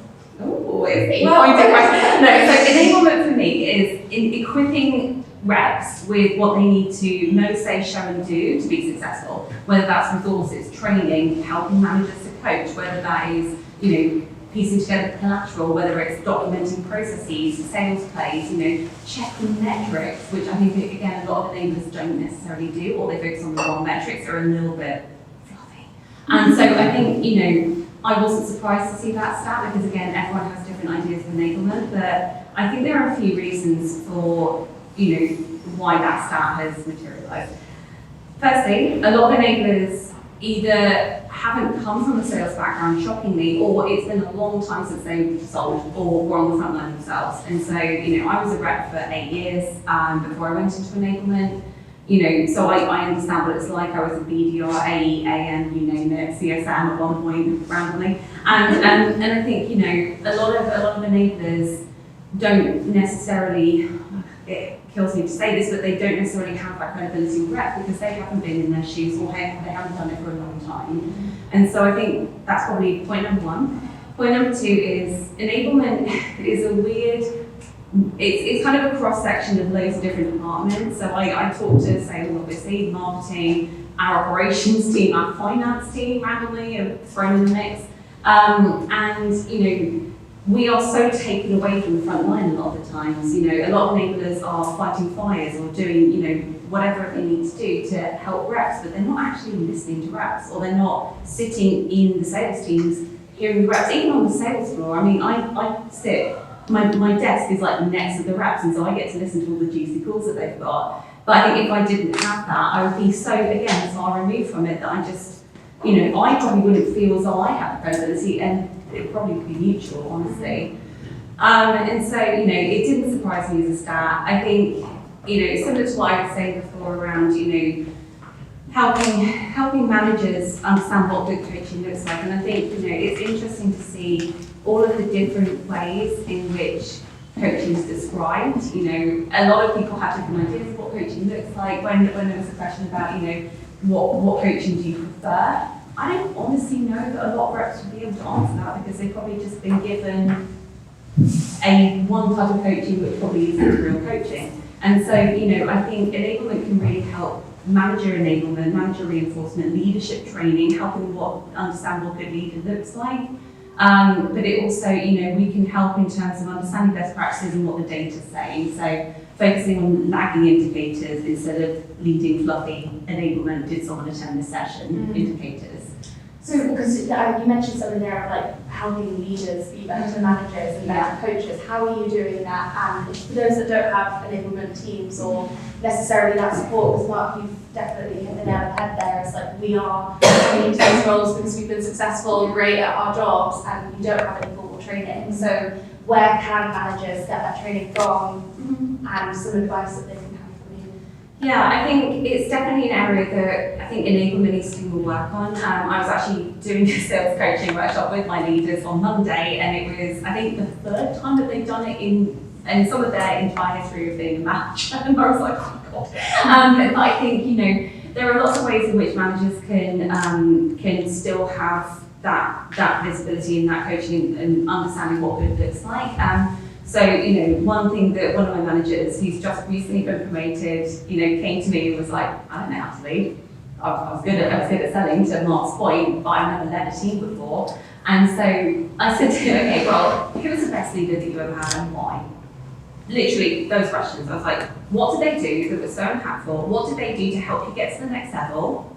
Speaker 1: oh, it's pointed question. No, so enablement for me is in equipping reps with what they need to know, say, show and do to be successful, whether that's resources, training, helping managers to coach, whether that is, piecing together collateral, whether it's documenting processes, sales plays, checking metrics, which I think, again, a lot of enablers don't necessarily do, or they focus on the wrong metrics or a little bit fluffy. And so I think, I wasn't surprised to see that stat because, again, everyone has different ideas of enablement, but I think there are a few reasons for, why that stat has materialized. Firstly, a lot of enablers either haven't come from a sales background, shockingly, or it's been a long time since they've sold or were on the front line themselves. And so, I was a rep for 8 years before I went into enablement. So I understand what it's like. I was a BDR, AE, AM, you name it, CSM at one point, randomly. And I think, a lot of enablers don't necessarily, it kills me to say this, but they don't necessarily have that credibility of rep because they haven't been in their shoes or they haven't done it for a long time. And so I think that's probably point number one. Point number two is enablement is a weird, it's kind of a cross-section of loads of different departments. So I talk to sales, obviously, marketing, our operations team, our finance team, randomly, thrown in the mix. And, we are so taken away from the front line a lot of the times. A lot of enablers are fighting fires or doing, whatever they need to do to help reps, but they're not actually listening to reps, or they're not sitting in the sales teams hearing the reps, even on the sales floor. I mean, I sit, my desk is like next to the reps, and so I get to listen to all the juicy calls that they've got. But I think if I didn't have that, I would be so, again, far removed from it that I just, I probably wouldn't feel as though I had the credibility, and it probably would be mutual, honestly. And so, it didn't surprise me as a stat. I think, similar to what I was saying before around, helping managers understand what good coaching looks like. And I think, it's interesting to see all of the different ways in which coaching is described. A lot of people have different ideas of what coaching looks like. When there was a question about, what coaching do you prefer? I don't honestly know that a lot of reps would be able to answer that because they've probably just been given one type of coaching which probably isn't real coaching. And so, I think enablement can really help manager enablement, manager reinforcement, leadership training, helping understand what good leader looks like. But it also, we can help in terms of understanding best practices and what the data's saying. So focusing on lagging indicators instead of leading fluffy enablement, did someone attend this session indicators.
Speaker 3: So, because you mentioned something there of like helping leaders be better managers and better coaches. How are you doing that? And for those that don't have enablement teams or necessarily that support, because Mark, you've definitely hit the nail on the head there. It's like we are coming into these roles because we've been successful and great at our jobs and we don't have any formal training. So where can managers get that training from and some advice that they can have from you?
Speaker 1: Yeah, I think it's definitely an area that I think enablement needs to work on. I was actually doing a sales coaching workshop with my leaders on Monday, and it was, I think, the third time that they've done it in some of their entire history of being a manager, and I was like, oh my God. But I think, you know, there are lots of ways in which managers can still have that visibility and that coaching and understanding what good looks like. So, you know, one thing that one of my managers, who's just recently been promoted, you know, came to me and was like, I don't know how to lead. I was good at selling, to Mark's point, but I've never led a team before. And so I said to him, okay, well, who was the best leader that you ever had and why? Literally those questions. I was like, what did they do that was so impactful? What did they do to help you get to the next level?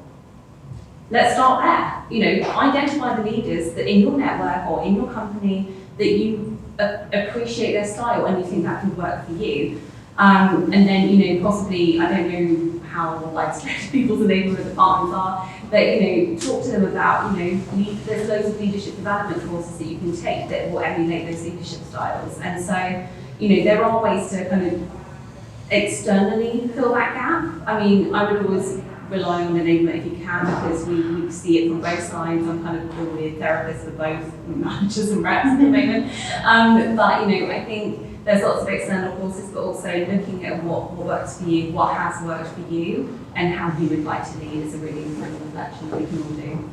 Speaker 1: Let's start there. You know, identify the leaders that in your network or in your company that you appreciate their style and you think that can work for you. And then, you know, possibly, I don't know how widespread people's enablement departments are, but, you know, talk to them about, you know, there's loads of leadership development courses that you can take that will emulate those leadership styles. And so, you know, there are ways to kind of externally fill that gap. I mean, I would always rely on enablement if you can, because we see it from both sides. I'm kind of the weird therapist for both managers and reps at the moment. But, you know, I think there's lots of external courses, but also looking at what works for you, what has worked for you, and how you would like to lead is a really important reflection that we can all do.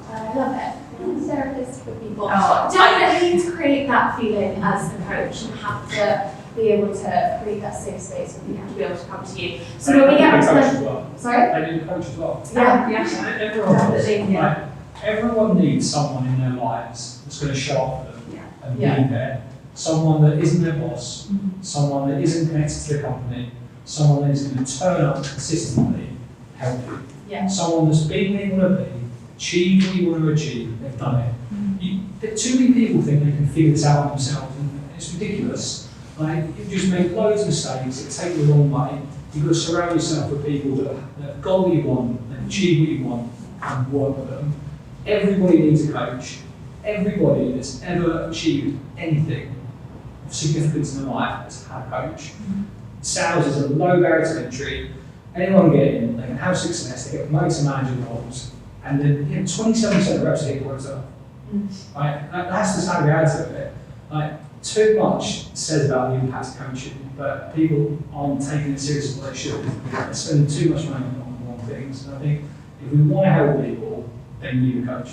Speaker 3: I love it. Therapists for people.
Speaker 1: Oh,
Speaker 3: Definitely to create that feeling as a coach and have to be able to create that safe space for people to be able to come to you. So when we get to the... Sorry?
Speaker 4: They need a coach as well.
Speaker 3: Yeah.
Speaker 4: Everyone does.
Speaker 3: Definitely, yeah.
Speaker 4: Like, everyone needs someone in their lives that's going to show up for them and
Speaker 3: Yeah.
Speaker 4: be there. Someone that isn't their boss, someone that isn't connected to the company, someone that is going to turn up consistently, help you.
Speaker 3: Yeah.
Speaker 4: Someone that's been where you want to be, achieved what you want to achieve, they've done it. Too many people think they can figure this out on themselves, and it's ridiculous. Like, you just make loads of mistakes, it take the wrong way. You've got to surround yourself with people that have got what you want, that achieve what you want, and work with them. Everybody needs a coach. Everybody that's ever achieved anything of significance in their life has had a coach. Sales is a low barrier to entry. Anyone can get in, they can have success, they get promoted to manager roles, and then 27% of reps are hitting quota. Right? That's the sad reality of it. Like, too much says about the impact of coaching, but people aren't taking it seriously as they should. They're spending too much money on the wrong things. And I think if we want to help people, then you need a coach.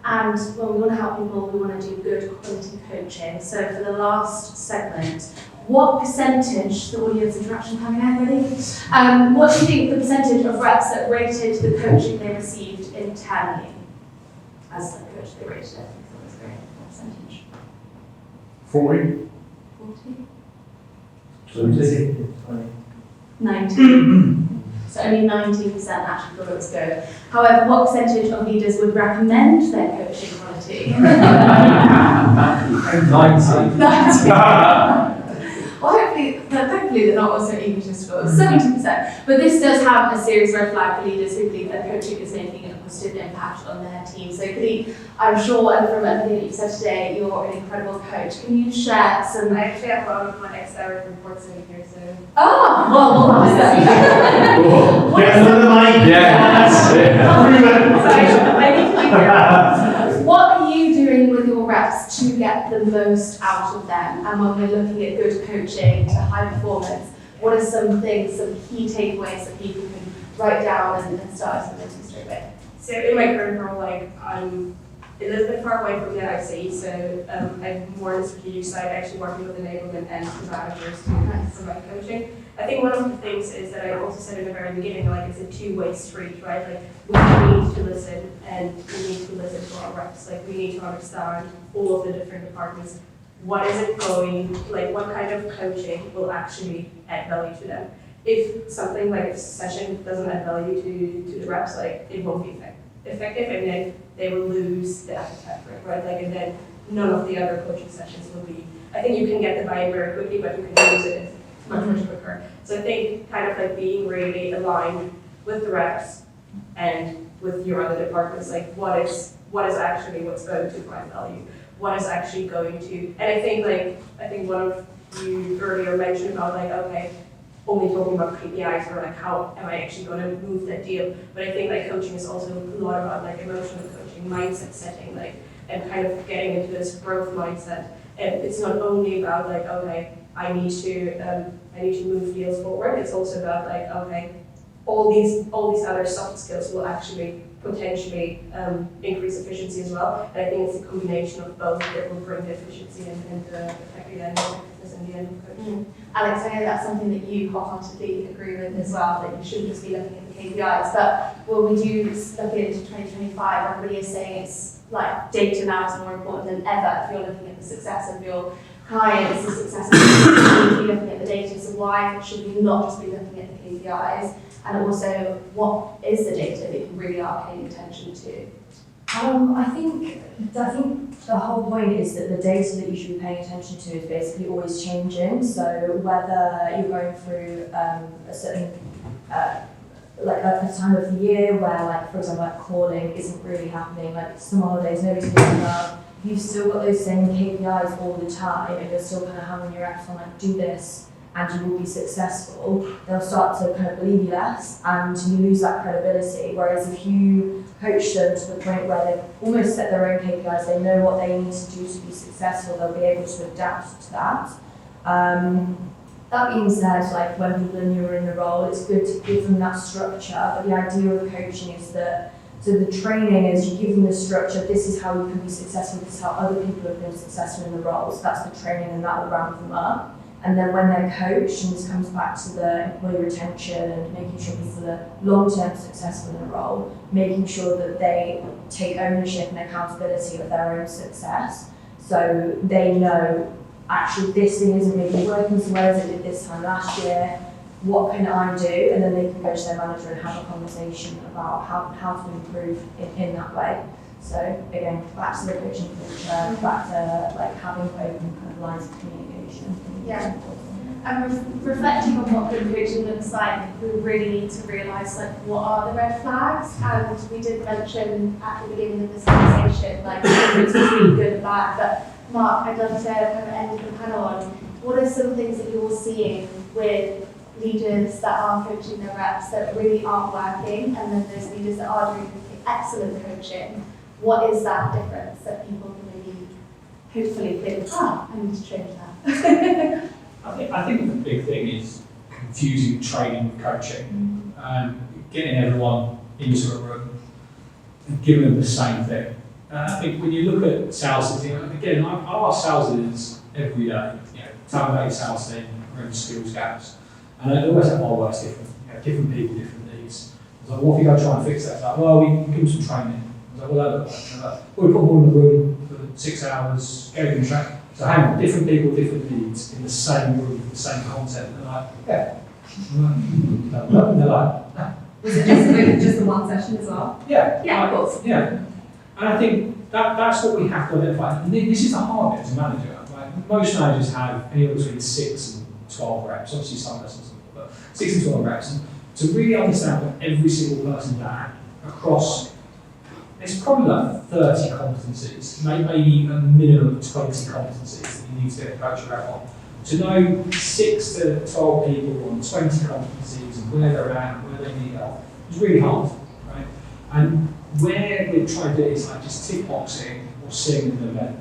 Speaker 3: And when we want to help people, we want to do good quality coaching. So for the last segment, what percentage, the audience interaction coming out ready? What do you think the percentage of reps that rated the coaching they received internally? As the coach, they rated it. I think that was great. What percentage?
Speaker 10: 40?
Speaker 3: 40?
Speaker 6: So we say
Speaker 3: 90. So only 19% actually thought it was good. However, what percentage of leaders would recommend their coaching quality?
Speaker 6: 90.
Speaker 3: Well, thankfully they're not also English scores, 70%. But this does have a serious red flag for leaders who believe that coaching is making a positive impact on their team. So Khalid, I'm sure, and from everything that you said today, you're an incredible coach. Can you share some...
Speaker 5: I actually have a lot of my ex-direct reports in here, so...
Speaker 3: Oh, well, what
Speaker 6: Get another mic.
Speaker 3: What are you doing with your reps to get the most out of them? And when we're looking at good coaching to high performance, what are some things, some key takeaways that people can write down and start implementing straight away?
Speaker 5: So in my current role, like, I'm a little bit far away from the IC, so I'm more on the strategic side, actually working with enablement and the managers to provide coaching. I think one of the things is that I also said in the very beginning, like, it's a two-way street, right? Like, we need to listen, and we need to listen to our reps. Like, we need to understand all of the different departments. What is it going, like, what kind of coaching will actually add value to them? If something like a session doesn't add value to the reps, like, it won't be effective, and then they will lose the appetite for it, right? Like, and then none of the other coaching sessions will be, I think you can get the buy-in very quickly, but you can lose it much quicker. So I think kind of like being really aligned with the reps and with your other departments, like what is actually what's going to provide value, what is actually going to, and I think one of you earlier mentioned about, like, okay, only talking about KPIs or like how am I actually going to move that deal. But I think like coaching is also a lot about like emotional coaching, mindset setting, like, and kind of getting into this growth mindset. And it's not only about like, okay, I need to move deals forward. It's also about like, okay, all these other soft skills will actually potentially increase efficiency as well. And I think it's a combination of both that will bring the efficiency and the effectiveness in the end of coaching.
Speaker 3: Alex, I know that's something that you wholeheartedly agree with as well, that you shouldn't just be looking at the KPIs. But when we do look into 2025, everybody is saying it's like data now is more important than ever if you're looking at the success of your clients, the success of your team, if you're looking at the data. So why should we not just be looking at the KPIs? And also, what is the data that you really are paying attention to?
Speaker 2: I think the whole point is that the data that you should be paying attention to is basically always changing. So whether you're going through a certain like a time of the year where, like, for example, like calling isn't really happening, like summer holidays, nobody's picking up, you've still got those same KPIs all the time, and you're still kind of having your reps on like, do this and you will be successful, they'll start to kind of believe you less and you lose that credibility. Whereas if you coach them to the point where they've almost set their own KPIs, they know what they need to do to be successful, they'll be able to adapt to that. That being said, like when people are newer in the role, it's good to give them that structure, but the idea of coaching is that, so the training is you give them the structure, this is how you can be successful, this is how other people have been successful in the role, so that's the training and that will ramp them up. And then when they're coached, and this comes back to the employee retention and making sure people are long-term successful in a role, making sure that they take ownership and accountability of their own success. So they know, actually this thing isn't really working so well as it did this time last year, what can I do? And then they can go to their manager and have a conversation about how to improve in that way. So again, back to the coaching culture, back to like having open kind of lines of communication.
Speaker 3: Yeah. And reflecting on what good coaching looks like, we really need to realise like what are the red flags. And we did mention at the beginning of this conversation, like the difference between good and bad. But Mark, I'd love to kind of end the panel on what are some things that you're seeing with leaders that are coaching their reps that really aren't working, and then those leaders that are doing excellent coaching. What is that difference that people can maybe hopefully think, I need to change that?
Speaker 4: I think the big thing is confusing training with coaching, getting everyone into a room and giving them the same thing. I think when you look at sales, again, I ask sales leaders every day, tell me about your sales team, where the skills gaps, and I always have my works different. Different people, different needs. It's like, what if you go try and fix that? It's like, well, we give them some training. It's like, well, that looks like, well, we put them all in the room for 6 hours, gave them training. So hang on, different people, different needs in the same room, the same content. And they're like, yeah. And they're like, no.
Speaker 1: Was it just the one session as well?
Speaker 4: Yeah.
Speaker 1: Yeah, of course.
Speaker 4: Yeah. And I think that's what we have to identify. And this is the hard bit as a manager. Like, most managers have anywhere between 6 and 12 reps, obviously some less than some, but 6 and 12 reps. And to really understand what every single person does across, it's probably like 30 competencies, maybe a minimum of 20 competencies that you need to get a coach rep on. To know 6 to 12 people on 20 competencies and where they're at and where they need help is really hard, right? And where we're trying to do it is like just tick boxing or seeing an event.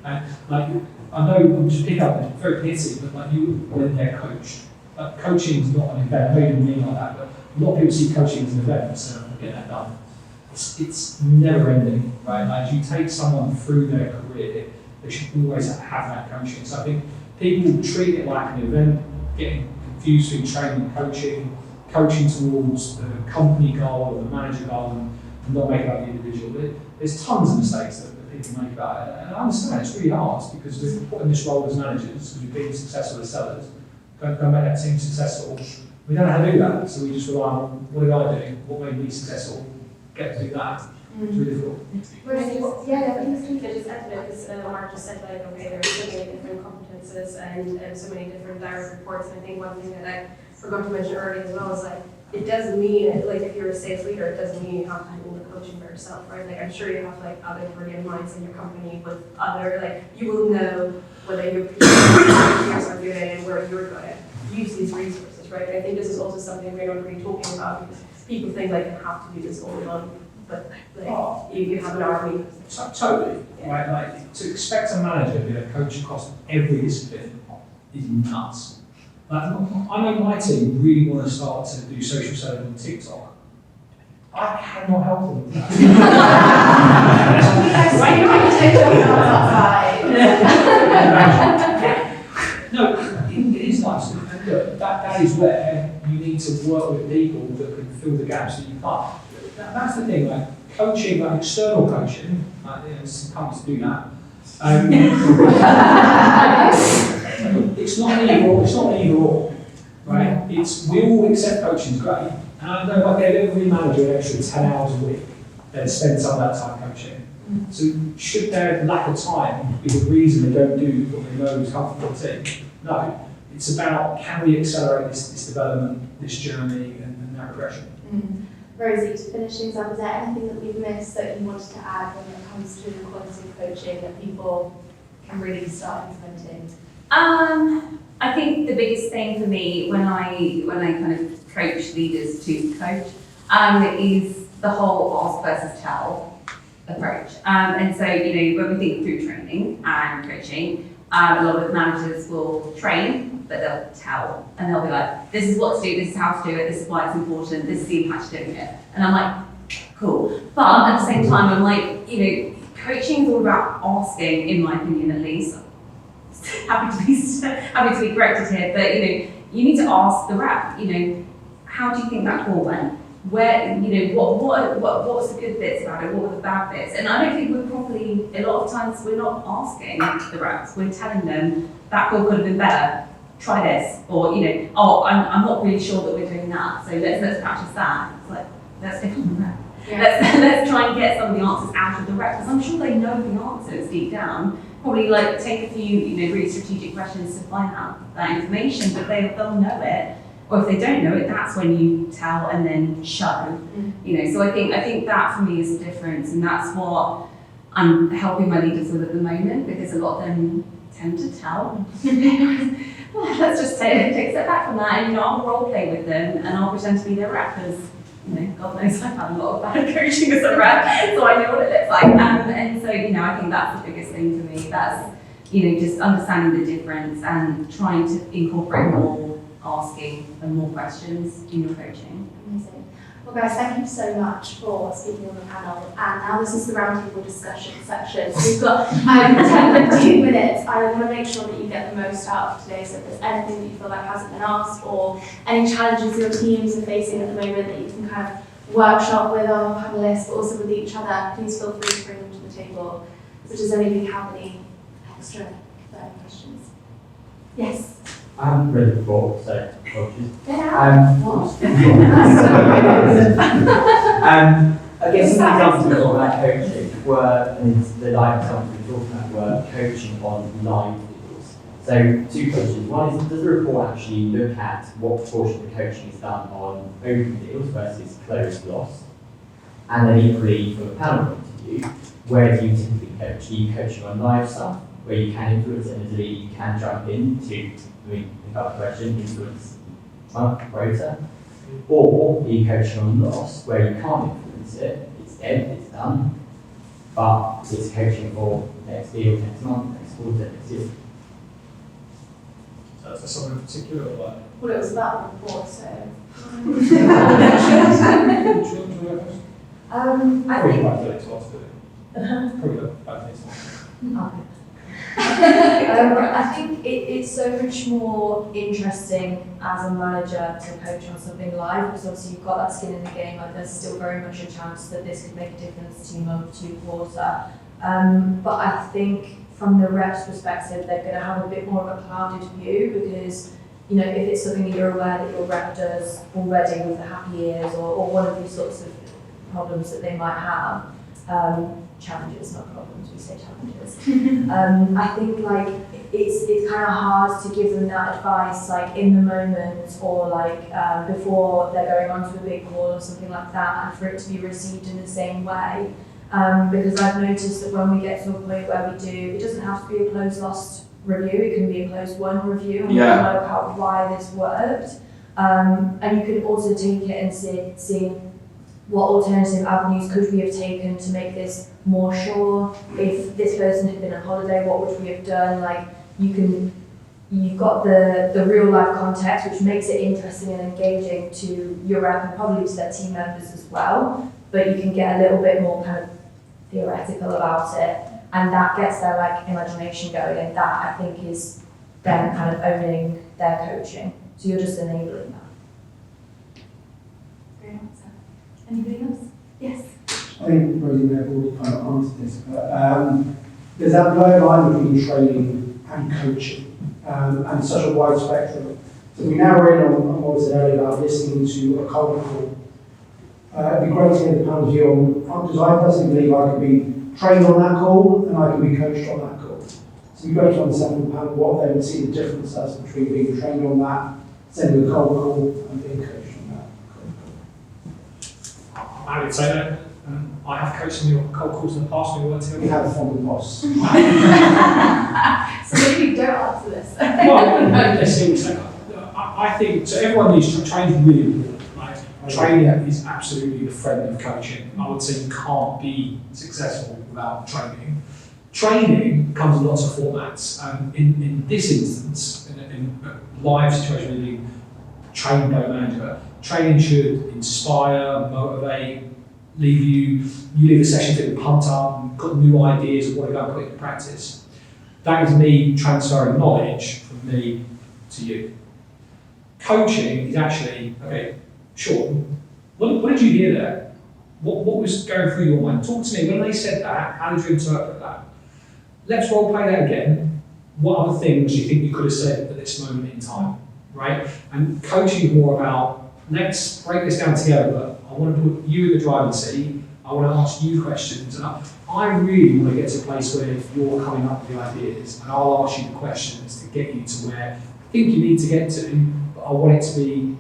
Speaker 4: And like, I know I'm just picking up, it's very pity, but like you when they're coached. Like, coaching is not an event, I know you didn't mean like that, but a lot of people see coaching as an event, so get that done. It's never ending, right? Like, you take someone through their career, they should always have that coaching. So I think people treat it like an event, getting confused between training and coaching towards the company goal or the manager goal, and not make it about the individual. But there's tons of mistakes that people make about it, and I understand it's really hard because we're put in this role as managers, because we've been successful as sellers, go make that team successful. We don't know how to do that, so we just rely on what did I do, what made me successful, get to do that. It's really difficult.
Speaker 3: Yeah,
Speaker 5: I just add to it, because Mark just said, like, okay, there are so many different competences and so many different direct reports, and I think one thing that I forgot to mention earlier as well is, like, it doesn't mean, like, if you're a sales leader, it doesn't mean you have to handle the coaching by yourself, right? Like, I'm sure you have, like, other brilliant minds in your company with other, like, you will know whether your peers are doing it and where you're going to use these resources, coaches, right? I think this is also something we're not really talking about because people think like you have to do this all the time, but like you have an hour a week.
Speaker 4: Totally. Right? Like to expect a manager to be a coach across every discipline is nuts. Like I know my team really want to start to do social selling on TikTok. I cannot help them with that.
Speaker 3: Why do you have to take your
Speaker 4: No, it is nice. And look, that is where you need to work with people that can fill the gaps that you can't. That's the thing, like coaching, like external coaching, some companies do that. It's not an either or, right? We all accept coaching is great. And I know if I gave every manager an extra 10 hours a week, they'd spend some of that time coaching. So should their lack of time be the reason they don't do what they know is helpful for the team? No. It's about can we accelerate this development, this journey, and that progression.
Speaker 3: Rosie, to finish things up, is there anything that we've missed that you wanted to add when it comes to the quality of coaching that people can really start implementing?
Speaker 1: I think the biggest thing for me when I kind of coach leaders to coach is the whole ask versus tell approach. And so, when we think through training and coaching, a lot of managers will train, but they'll tell, and they'll be like, this is what to do, this is how to do it, this is why it's important, this is the impact of doing it. And I'm like, cool. But at the same time, I'm like, coaching is all about asking, in my opinion at least. Happy to be corrected here, but you need to ask the rep, how do you think that call went? Where, what was the good bits about it? What were the bad bits? And I don't think a lot of times we're not asking the reps, we're telling them that call could have been better, try this, or I'm not really sure that we're doing that, so let's practice that. It's like, let's stick on the rep. Yeah. Let's try and get some of the answers out of the rep, because I'm sure they know the answers deep down. Probably take a few, really strategic questions to find out that information, but they'll know it. Or if they don't know it, that's when you tell and then show. So I think that for me is the difference, and that's what I'm helping my leaders with at the moment, because a lot of them tend to tell. Well, let's just take a step back from that, and I'll role play with them, and I'll pretend to be their rep, because God knows I've had a lot of bad coaching as a rep, so I know what it looks like. And so I think that's the biggest thing for me. That's just understanding the difference and trying to incorporate more asking and more questions in your coaching.
Speaker 3: Amazing. Well guys, thank you so much for speaking on the panel. And now this is the roundtable discussion section. So we've got 10-15 minutes. I want to make sure that you get the most out of today. So if there's anything that you feel like hasn't been asked, or any challenges your teams are facing at the moment that you can kind of workshop with our panelists, but also with each other, please feel free to bring them to the table. So does anybody have any extra questions? Yes.
Speaker 11: I haven't read the book, so coaches.
Speaker 3: What?
Speaker 11: I guess some examples of that coaching were, and the live examples we talked about were coaching on live deals. So 2 questions. One is, does the report actually look at what proportion of the coaching is done on open deals versus closed loss? And then equally, from a panel point of view, where do you typically coach? Are you coaching on live stuff, where you can influence it, and as a leader you can jump in to pick up the question, influence quota? Or are you coaching on loss, where you can't influence it, it's dead, it's done, but it's coaching for next deal, next month, next quarter, next year?
Speaker 4: So that's something in particular, like.
Speaker 3: Well, it was about the report, so.
Speaker 1: I
Speaker 4: Probably
Speaker 1: think.
Speaker 4: quite late to ask, probably quite late to ask.
Speaker 2: I think it's so much more interesting as a manager to coach on something live, because obviously you've got that skin in the game. Like there's still very much a chance that this could make a difference to month, to quarter. But I think from the rep's perspective, they're going to have a bit more of a clouded view, because if it's something that you're aware that your rep does already with the happy years, or one of these sorts of problems that they might have. Challenges, not problems, we say challenges. I think it's kind of hard to give them that advice in the moment, or before they're going on to a big call or something like that, and for it to be received in the same way. Because I've noticed that when we get to a point where we do, it doesn't have to be a closed loss review, it can be a closed won review, and we can work out why this worked. And you could also take it and see what alternative avenues could we have taken to make this more sure. If this person had been on holiday, what would we have done? Like, you've got the real life context, which makes it interesting and engaging to your rep and probably to their team members as well. But you can get a little bit more kind of theoretical about it, and that gets their like imagination going, and that I think is them kind of owning their coaching. So you're just enabling that.
Speaker 3: Great answer. Anybody else? Yes.
Speaker 6: I think Rosie may have already kind of answered this, but there's that blurred line between training and coaching, and such a wide spectrum. So we narrow in on what was said earlier about listening to a cold call. It'd be great to get the panel view on, because I personally believe I can be trained on that call and I can be coached on that call. So it'd be great to understand from the panel what they would see the difference as between being trained on that, sending a cold call, and being coached on that cold call.
Speaker 4: I would say that I have coached some of your cold calls in the past when we worked together.
Speaker 6: We have a former boss.
Speaker 3: So maybe don't answer this.
Speaker 4: Well, let's see what you say. I think, so everyone needs to train really important, right? Training is absolutely the friend of coaching. I would say you can't be successful without training. Training comes in lots of formats. In this instance, in a live situation where you train by manager, training should inspire, motivate, you leave a session feeling pumped up and got new ideas of what you're going to put into practice. That is me transferring knowledge from me to you. Coaching is actually, okay, Sean, what did you hear there? What was going through your mind? Talk to me, when they said that, how did you interpret that? Let's role play that again. What other things do you think you could have said at this moment in time, right? And coaching is more about, let's break this down together, but I want to put you in the driving seat, I want to ask you questions, and I really want to get to a place where you're coming up with the ideas, and I'll ask you the questions to get you to where I think you need to get to, but I want it to be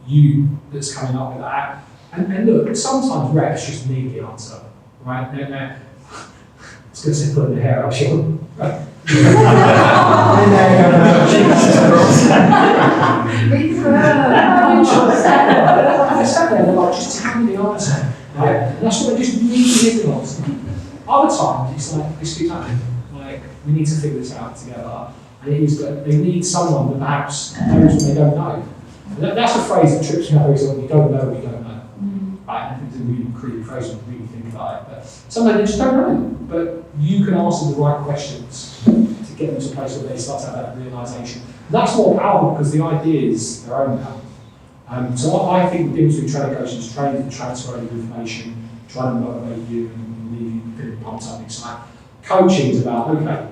Speaker 4: you that's coming up with that. And look, sometimes reps just need the answer, right? I was going to say pulling the hair out, Sean. Right. I sat there and they're like, just tell me the answer. Right? And that's what they just need to hear the answer. Other times, it's like, this keeps happening. Like, we need to figure this out together. And it is that they need someone that perhaps knows what they don't know. That's a phrase that trips me up every time. You don't know what you don't know. Right? I think it's a really creative phrase when you really think about it. But sometimes they just don't know. But you can ask them the right questions to get them to a place where they start to have that realisation. That's more powerful because the idea is their own now. So I think the difference between training coaches is training to transfer information, trying to motivate you and leave you feeling pumped up and excited. Coaching is about, okay,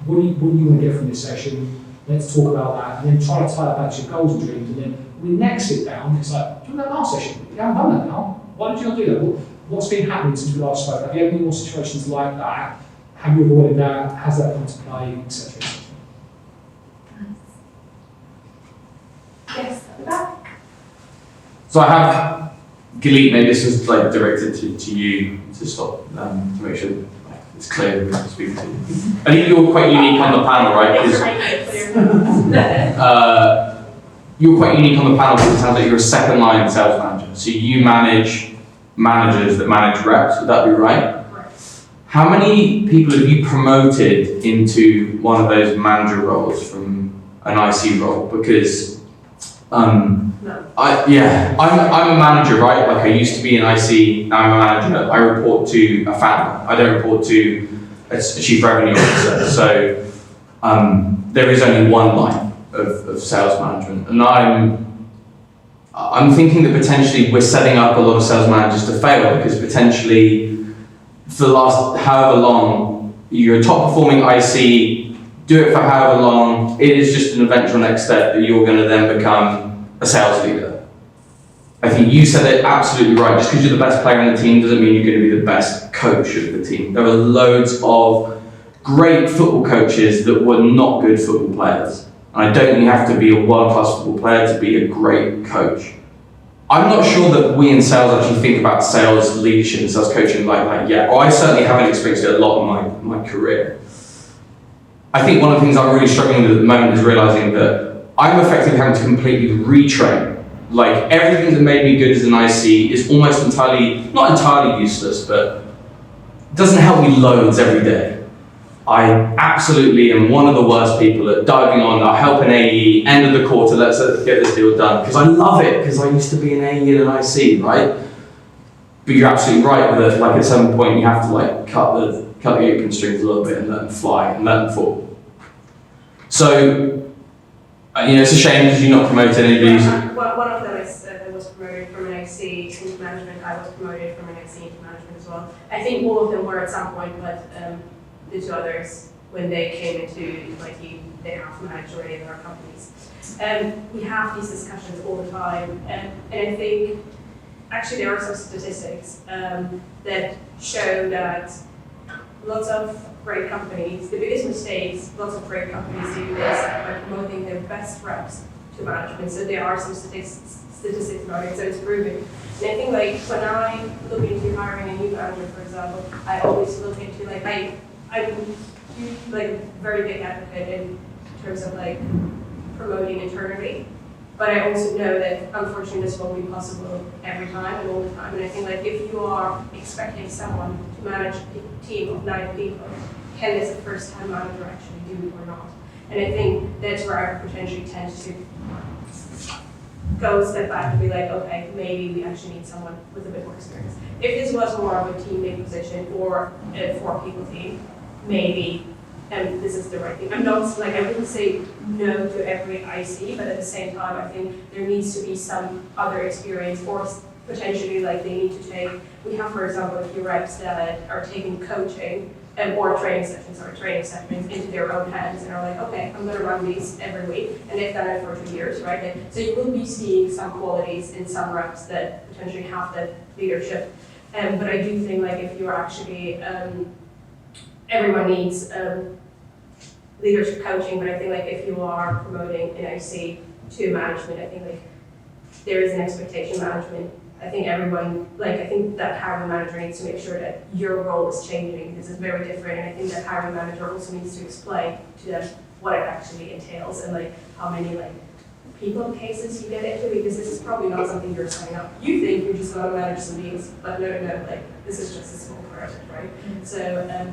Speaker 4: what do you want to get from this session? Let's talk about that, and then try to tie that back to your goals and dreams. And then when we next sit down, it's like, do you remember that last session? You haven't done that now. Why did you not do that? What's been happening since we last spoke? Have you had any more situations like that? Have you avoided that? Has that come to play, etc.?
Speaker 3: Yes, at the back.
Speaker 7: So I have, Galit, maybe this was like directed to you to stop, to make sure like, it's clear who I'm speaking to. I think you're quite unique on the panel, right? 'Cause, you're quite unique on the panel because it sounds like you're a second line sales manager. So you manage managers that manage reps, would that be right? How many people have you promoted into one of those manager roles from an IC role? Because I'm a manager, right? Like I used to be an IC, now I'm a manager. I report to a founder. I don't report to a chief revenue officer. So there is only one line of sales management, and I'm thinking that potentially we're setting up a lot of sales managers to fail because potentially for the last however long you're a top performing IC. Do it for however long, it is just an eventual next step that you're going to then become a sales leader. I think you said it absolutely right. Just because you're the best player on the team doesn't mean you're going to be the best coach of the team. There are loads of great football coaches that were not good football players. And I don't think you have to be a world-class football player to be a great coach. I'm not sure that we in sales actually think about sales leadership and sales coaching like that yet. Or I certainly haven't experienced it a lot in my career. I think one of the things I'm really struggling with at the moment is realizing that I'm effectively having to completely retrain. Like, everything that made me good as an IC is almost entirely, not entirely useless, but doesn't help me loads every day. I absolutely am one of the worst people at diving on, I'll help an AE, end of the quarter, let's get this deal done. Because I love it, because I used to be an AE and an IC, right? But you're absolutely right that, like, at some point you have to, like, cut the apron strings a little bit and let them fly and let them fall. So, it's a shame because you're not promoted anybody.
Speaker 5: One of them was promoted from an IC into management. I was promoted from an IC into management as well. I think all of them were at some point, but the two others, when they came into they have managed already in their companies. We have these discussions all the time, and I think actually there are some statistics that show that lots of great companies, the biggest mistakes lots of great companies do this by promoting their best reps to management. So there are some statistics about it, so it's proven. And I think when I look into hiring a new manager, for example, I always look into I'm very big advocate in terms of promoting internally. But I also know that unfortunately this won't be possible every time and all the time. And I think if you are expecting someone to manage a team of 9 people, can this first-time manager actually do it or not? And I think that's where I potentially tend to go a step back and be okay, maybe we actually need someone with a bit more experience. If this was more of a team-based position or a 4-people team, maybe this is the right thing. I'm not I wouldn't say no to every IC, but at the same time, I think there needs to be some other experience, or potentially they need to take. We have, for example, a few reps that are taking coaching or training sessions into their own hands and are okay, I'm going to run these every week, and they've done it for 2 years, right? So you will be seeing some qualities in some reps that potentially have that leadership. But I do think if you're actually everyone needs leadership coaching, but I think if you are promoting an IC to management, I think there is an expectation management. I think everyone, I think that hiring manager needs to make sure that your role is changing. This is very different, and I think that hiring manager also needs to explain to them what it actually entails and how many people cases you get into, because this is probably not something you're signing up. You think you're just going to manage some deals, but no, this is just a small project, right? Mm-hmm. So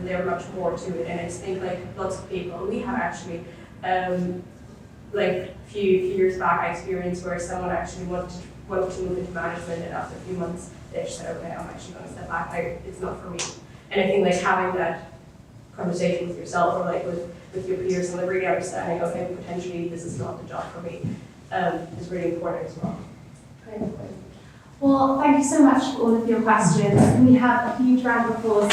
Speaker 5: there are much more to it, and I just think lots of people, we have actually a few years back I experienced where someone actually wanted to move into management, and after a few months they just said, okay, I'm actually going to step back, it's not for me. And I think having that conversation with yourself or with your peers and really understanding, okay, potentially this is not the job for me, is really important as well.
Speaker 3: Great. Well, thank you so much for all of your questions. We have a huge round of applause.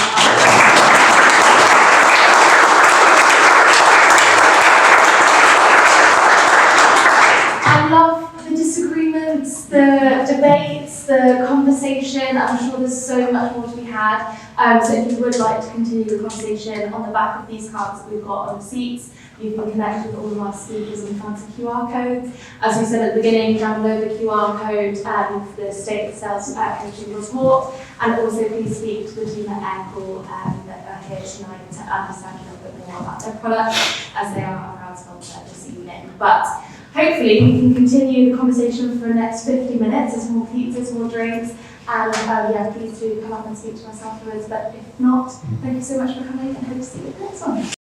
Speaker 3: I love the disagreements, the debates, the conversation. I'm sure there's so much more to be had. So if you would like to continue the conversation, on the back of these cards that we've got on the seats, you can connect with all of our speakers and fancy QR codes. As we said at the beginning, download the QR code for the State of Sales Coaching report, and also please speak to the team at Aircall that are here tonight to understand a little bit more about their product, as they are our proud sponsor this evening. But hopefully we can continue the conversation for the next 50 minutes. There's more pizzas, more drinks, and please do come up and speak to us afterwards. But if not, thank you so much for coming, and hope to see you at the next one.